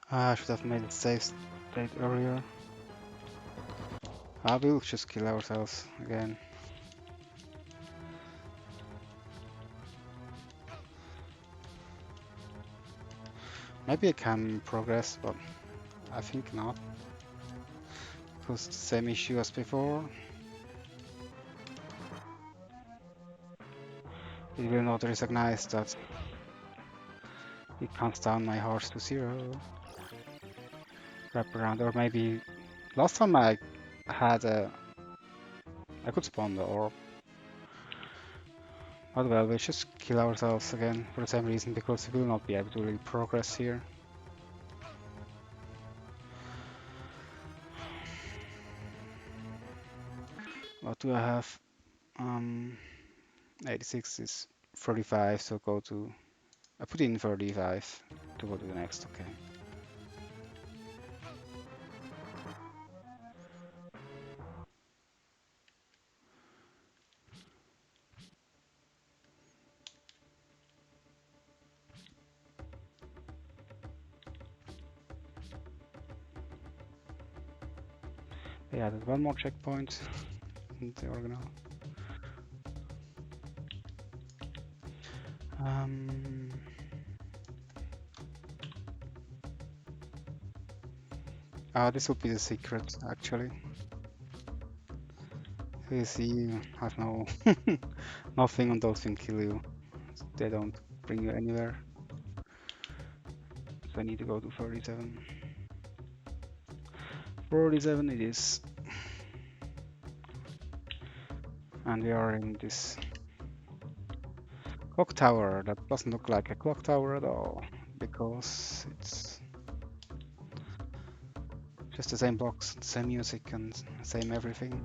A: I should have made it save state earlier. I will just kill ourselves again. Maybe I can progress, but I think not. Because the same issue as before. It will not recognize that it counts down my horse to 0. wrap around, or maybe last time I had I could spawn the orb. But well, we just kill ourselves again for the same reason, because we will not be able to really progress here. What do I have? 86 is 35, so go to... I put in 35 to go to the next, okay. They added one more checkpoint in the original. This would be the secret, actually. You see, you have no nothing on those things kill you. They don't bring you anywhere. So I need to go to 37. 47 it is. And we are in this clock tower that doesn't look like a clock tower at all, because it's just the same blocks, the same music, and same everything.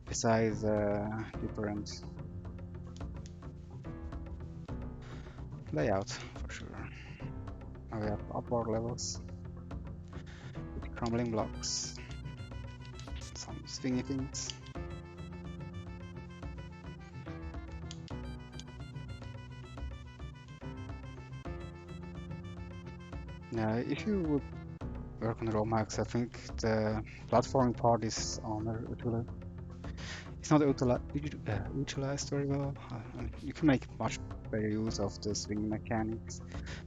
A: Besides different layout for sure. Now we have upward levels with crumbling blocks, some swingy things. Now, if you would work on Romax, I think the platforming part is it's not utilized very well. You can make much better use of the swing mechanics.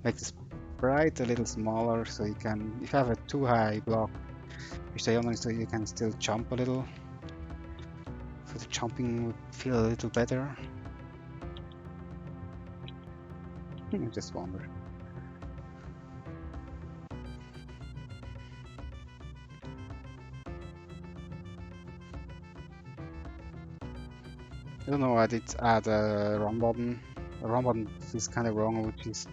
A: Make the sprite a little smaller, so you can, if you have a too high block, you stay on it so you can still jump a little. So the jumping would feel a little better. I just wonder. I don't know, I did add a run button. A run button feels kind of wrong, which is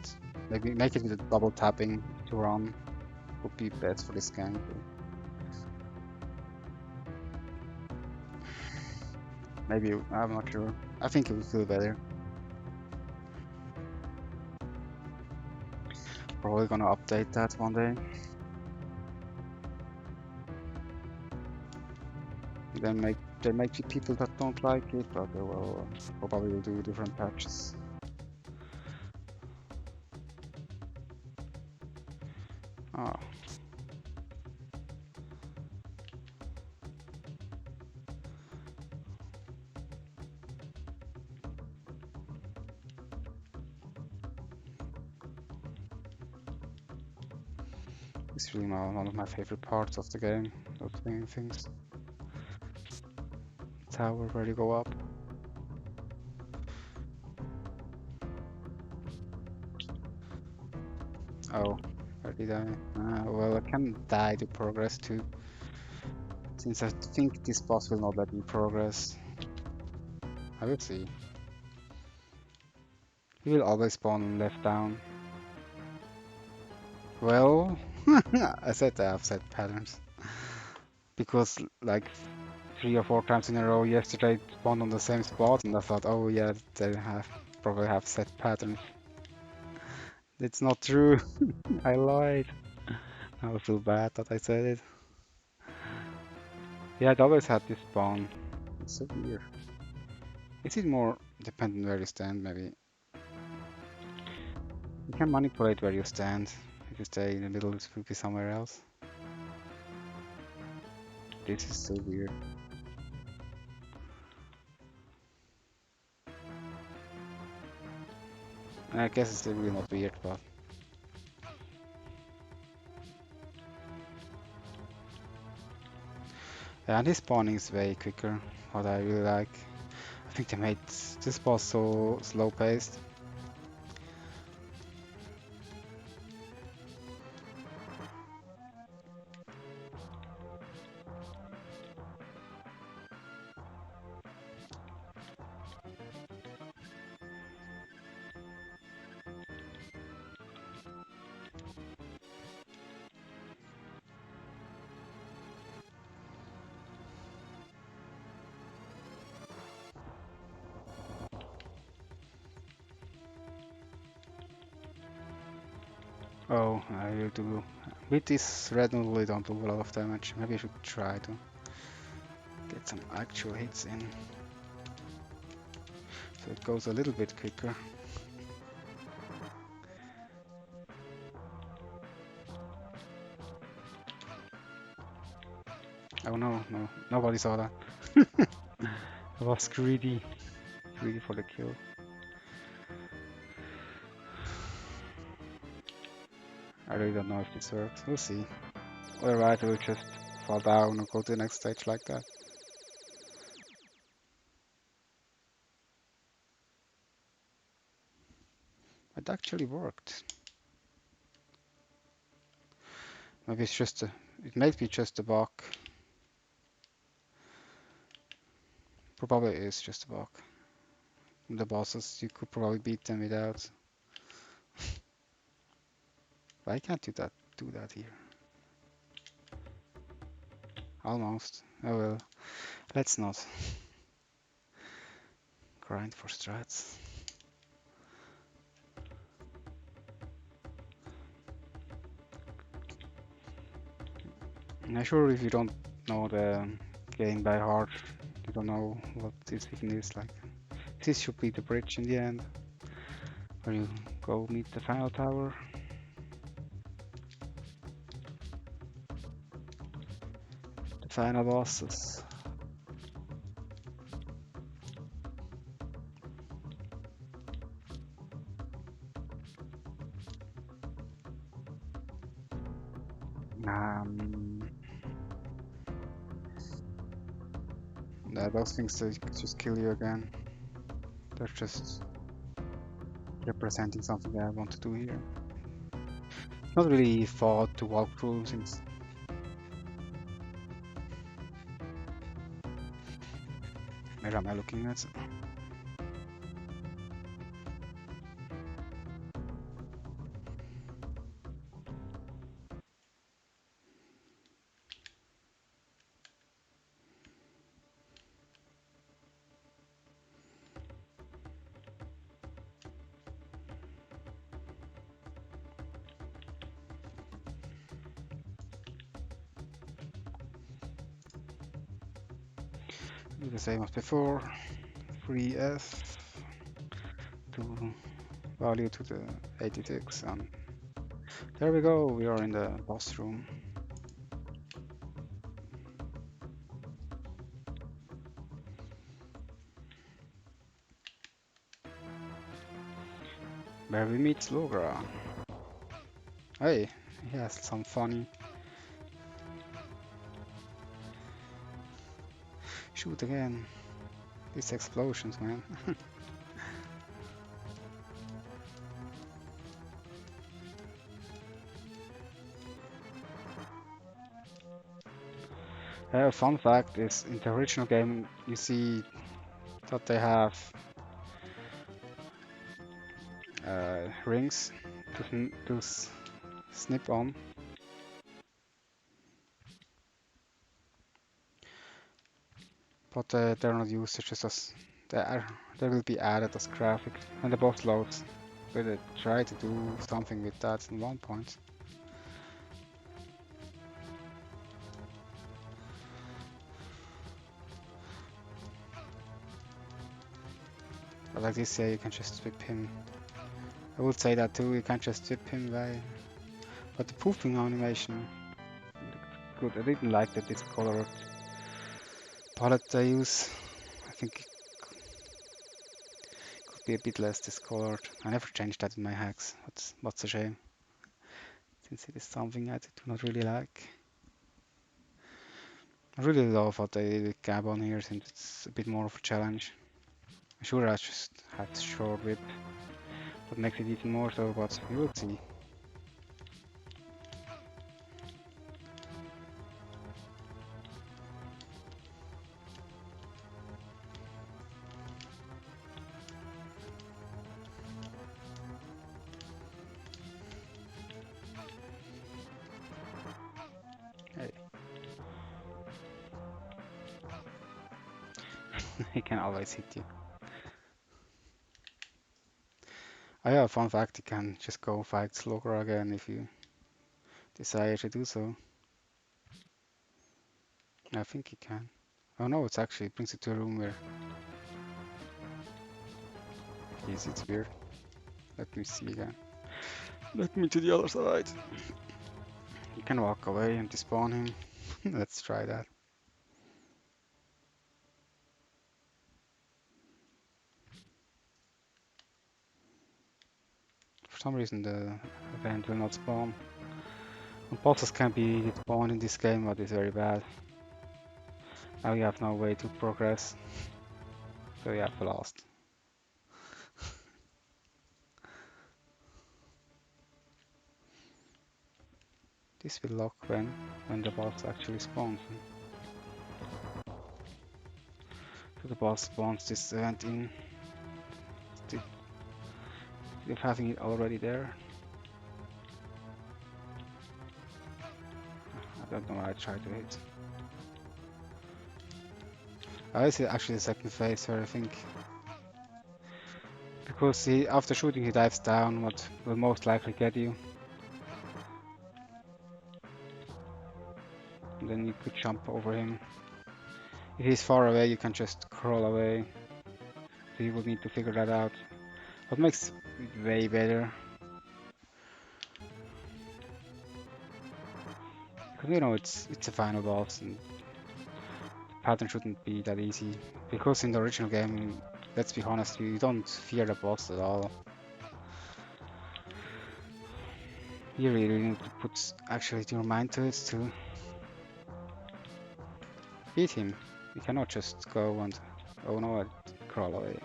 A: maybe make it with a double tapping to run would be best for this game. Maybe, I'm not sure. I think it would feel better. Probably gonna update that one day. Then there might be people that don't like it, but they will probably do different patches. Oh. It's really one of my favorite parts of the game, those things. Tower where you go up. Oh, where did I? Well, I can die to progress too, since I think this boss will not let me progress. I will see. He will always spawn left down. Well, I said I have set patterns. Because like 3 or 4 times in a row yesterday it spawned on the same spot, and I thought, oh yeah, they probably have set patterns. It's not true. I lied. I feel bad that I said it. Yeah, it always had this spawn. It's so weird. Is it more dependent where you stand, maybe? You can manipulate where you stand. If you stay in the middle, it will be somewhere else. This is so weird. I guess it's really not weird, but... Yeah, and this spawning is way quicker, what I really like. I think they made this boss so slow paced. Oh, I will do. With this red noodle, I don't do a lot of damage. Maybe I should try to get some actual hits in. So it goes a little bit quicker. Oh no, no, nobody saw that. I was greedy for the kill. I really don't know if this works. We'll see. Otherwise, I will just fall down or go to the next stage like that. It actually worked. Maybe it's just a. It might be just a bug. Probably is just a bug. The bosses, you could probably beat them without. Why can't you do that here? Almost. Oh well. Let's not grind for strats. I'm sure if you don't know the game by heart, you don't know what this even is like. This should be the bridge in the end, where you go meet the final tower. The final bosses. Um, those things that just kill you again. They're just representing something that I want to do here. Not really thought to walk through since. Where am I looking at? Do the same as before. 3F to value to the 86, and there we go. We are in the boss room. Where we meet Logra. Hey, he has some funny. Shoot again. These explosions, man. Fun fact is, in the original game, you see that they have rings to snip on. But they're not used, they're just as they will be added as graphic when the boss loads. But I try to do something with that in one point. But like this, yeah, you can just whip him. I would say that too, you can't just whip him by. But the poofing animation, good. I didn't like that discolored palette they use. I think it could be a bit less discolored. I never changed that in my hacks. What's a shame, since it is something I do not really like. I really love what they did with Gabon here, since it's a bit more of a challenge. Sure, I just had short whip, what makes it even more so, but we will see. Hey. He can always hit you. Oh yeah, fun fact, you can just go fight Slugger again if you desire to do so. I think you can. Oh no, it's actually it brings you to a room where it's weird. Let me see again. Let me to the other side. You can walk away and despawn him. Let's try that. For some reason the event will not spawn. And bosses can be spawned in this game, but it's very bad. Now you have no way to progress, so you have lost. This will lock when the boss actually spawns. So the boss spawns this event in with having it already there. I don't know why I tried to hit. This is actually the second phase where I think because after shooting he dives down, what will most likely get you. And then you could jump over him. If he's far away, you can just crawl away. So you will need to figure that out. What makes it way better, because you know it's a final boss and the pattern shouldn't be that easy. Because in the original game, let's be honest, you don't fear the boss at all. You really need to put actually your mind to it to beat him. You cannot just go and oh no, I crawl away.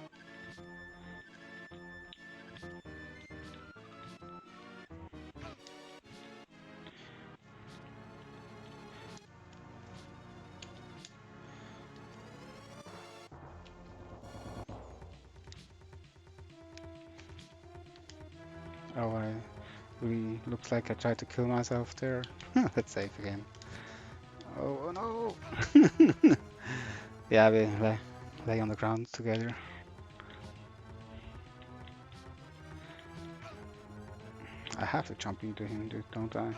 A: Oh, I really looks like I tried to kill myself there. Let's save again. Oh no! Yeah, we lay on the ground together. I have to jump into him, dude, don't I?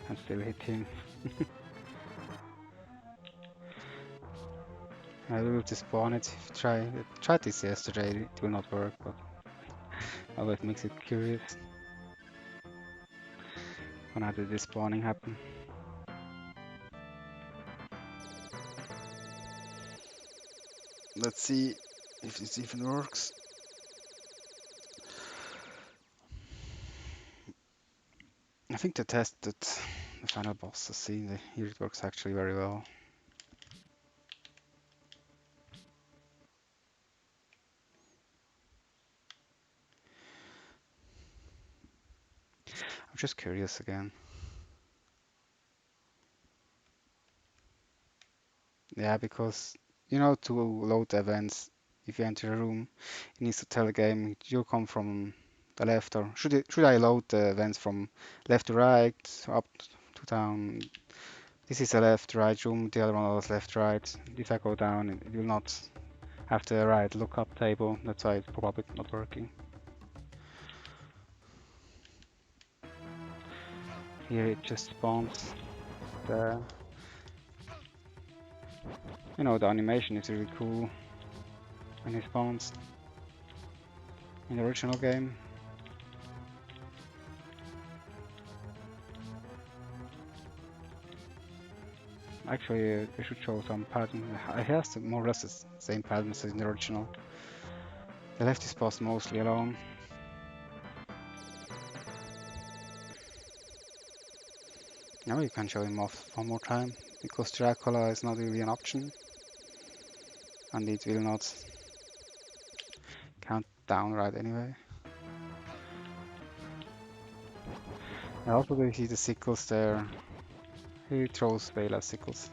A: And still hit him. I will despawn it. Tried this yesterday, it will not work, but always makes it curious. When did this spawning happen? Let's see if this even works. I think the test that the final boss has seen, here it works actually very well. I'm just curious again. Yeah, because you know to load the events, if you enter a room, it needs to tell the game you come from the left, or should I load the events from left to right, up to down? This is a left right room, the other one was left right. If I go down, it will not have the right lookup table. That's why it's probably not working. Here it just spawns the, you know, the animation is really cool when it spawns in the original game. Actually, they should show some pattern. It has more or less the same patterns as in the original. The left is boss mostly alone. Now you can show him off one more time, because Dracula is not really an option. And it will not count down right anyway. And also do you see the sickles there? He throws way less sickles.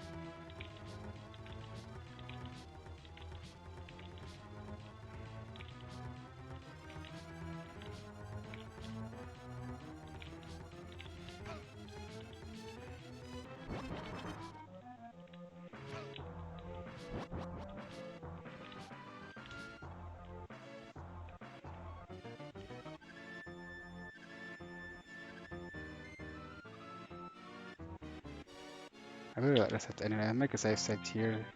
A: I will reset anyway. Make a save state here.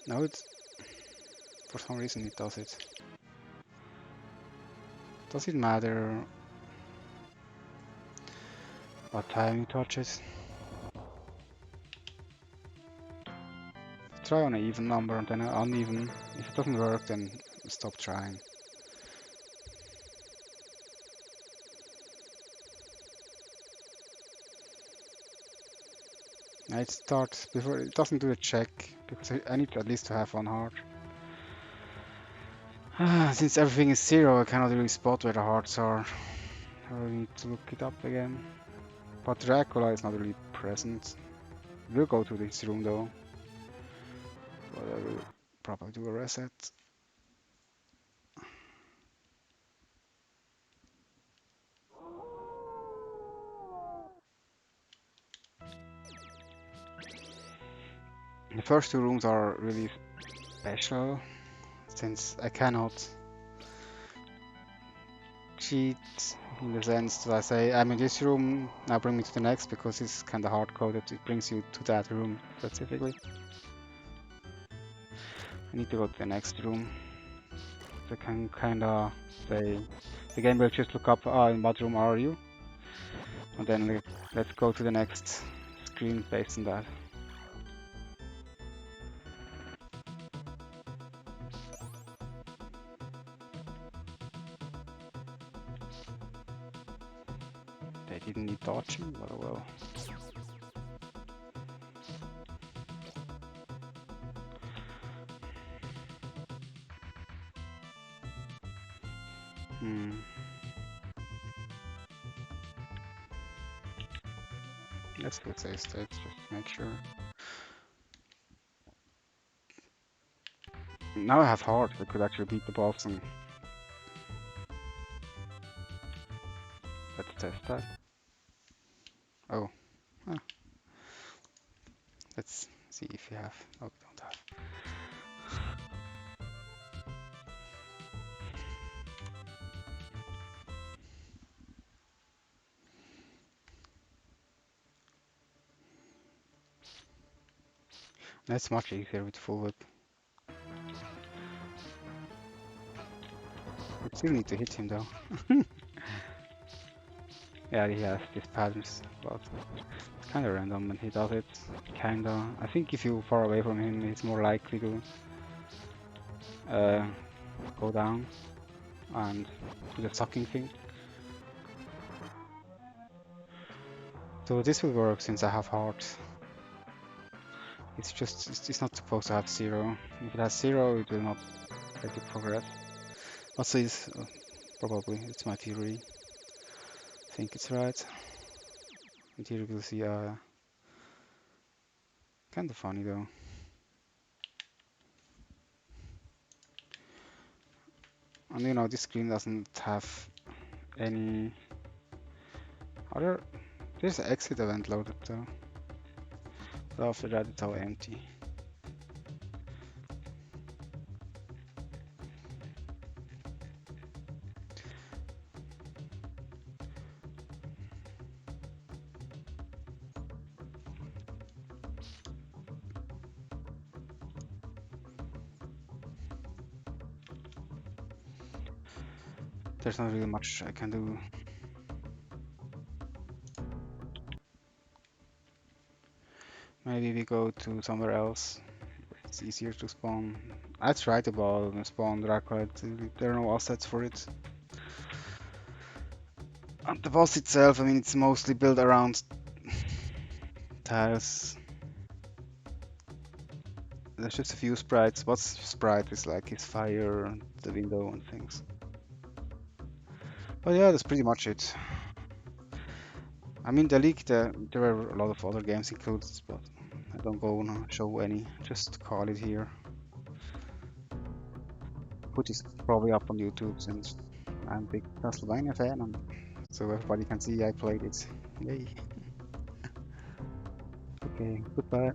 A: No, it's for some reason it does it. Does it matter what time you touch it? Try on an even number and then an uneven. If it doesn't work, then stop trying. Now it starts before it doesn't do a check because I need at least to have one heart. Since everything is zero, I cannot really spot where the hearts are. I will need to look it up again. But Dracula is not really present. We'll go to this room though. But I will probably do a reset. The first two rooms are really special since I cannot cheat in the sense that I say I'm in this room, now bring me to the next because it's kinda hard coded, it brings you to that room specifically. I need to go to the next room. So I can kinda say the game will just look up in what room are you? And then let's go to the next screen based on that. They didn't need dodging, but oh well. Let's do save state just to make sure. Now I have heart, I could actually beat the boss and let's test that. Oh. Huh. Let's see if we have. No, we don't have. That's much easier with full whip. We still need to hit him though. Yeah, he has these patterns, but it's kinda random when he does it. Kinda. I think if you're far away from him, he's more likely to go down and do the sucking thing. So this will work since I have heart. It's just, it's not supposed to have zero. If it has zero, it will not let you progress. Also, is probably, it's my theory. I think it's right. And here we'll see kind of funny though. And you know, this screen doesn't have any other. There's an exit event loaded though. But after that, it's all empty. There's not really much I can do. Maybe we go to somewhere else. It's easier to spawn. I tried the ball and spawn Dracula. There are no assets for it. And the boss itself, I mean, it's mostly built around tiles. There's just a few sprites. What's sprite is like his fire, the window and things. But yeah, that's pretty much it. I mean, the leak, there were a lot of other games included, but I don't go and show any. Just call it here. put this probably up on YouTube since I'm a big Castlevania fan, and so everybody can see I played it. Yay. Okay, goodbye.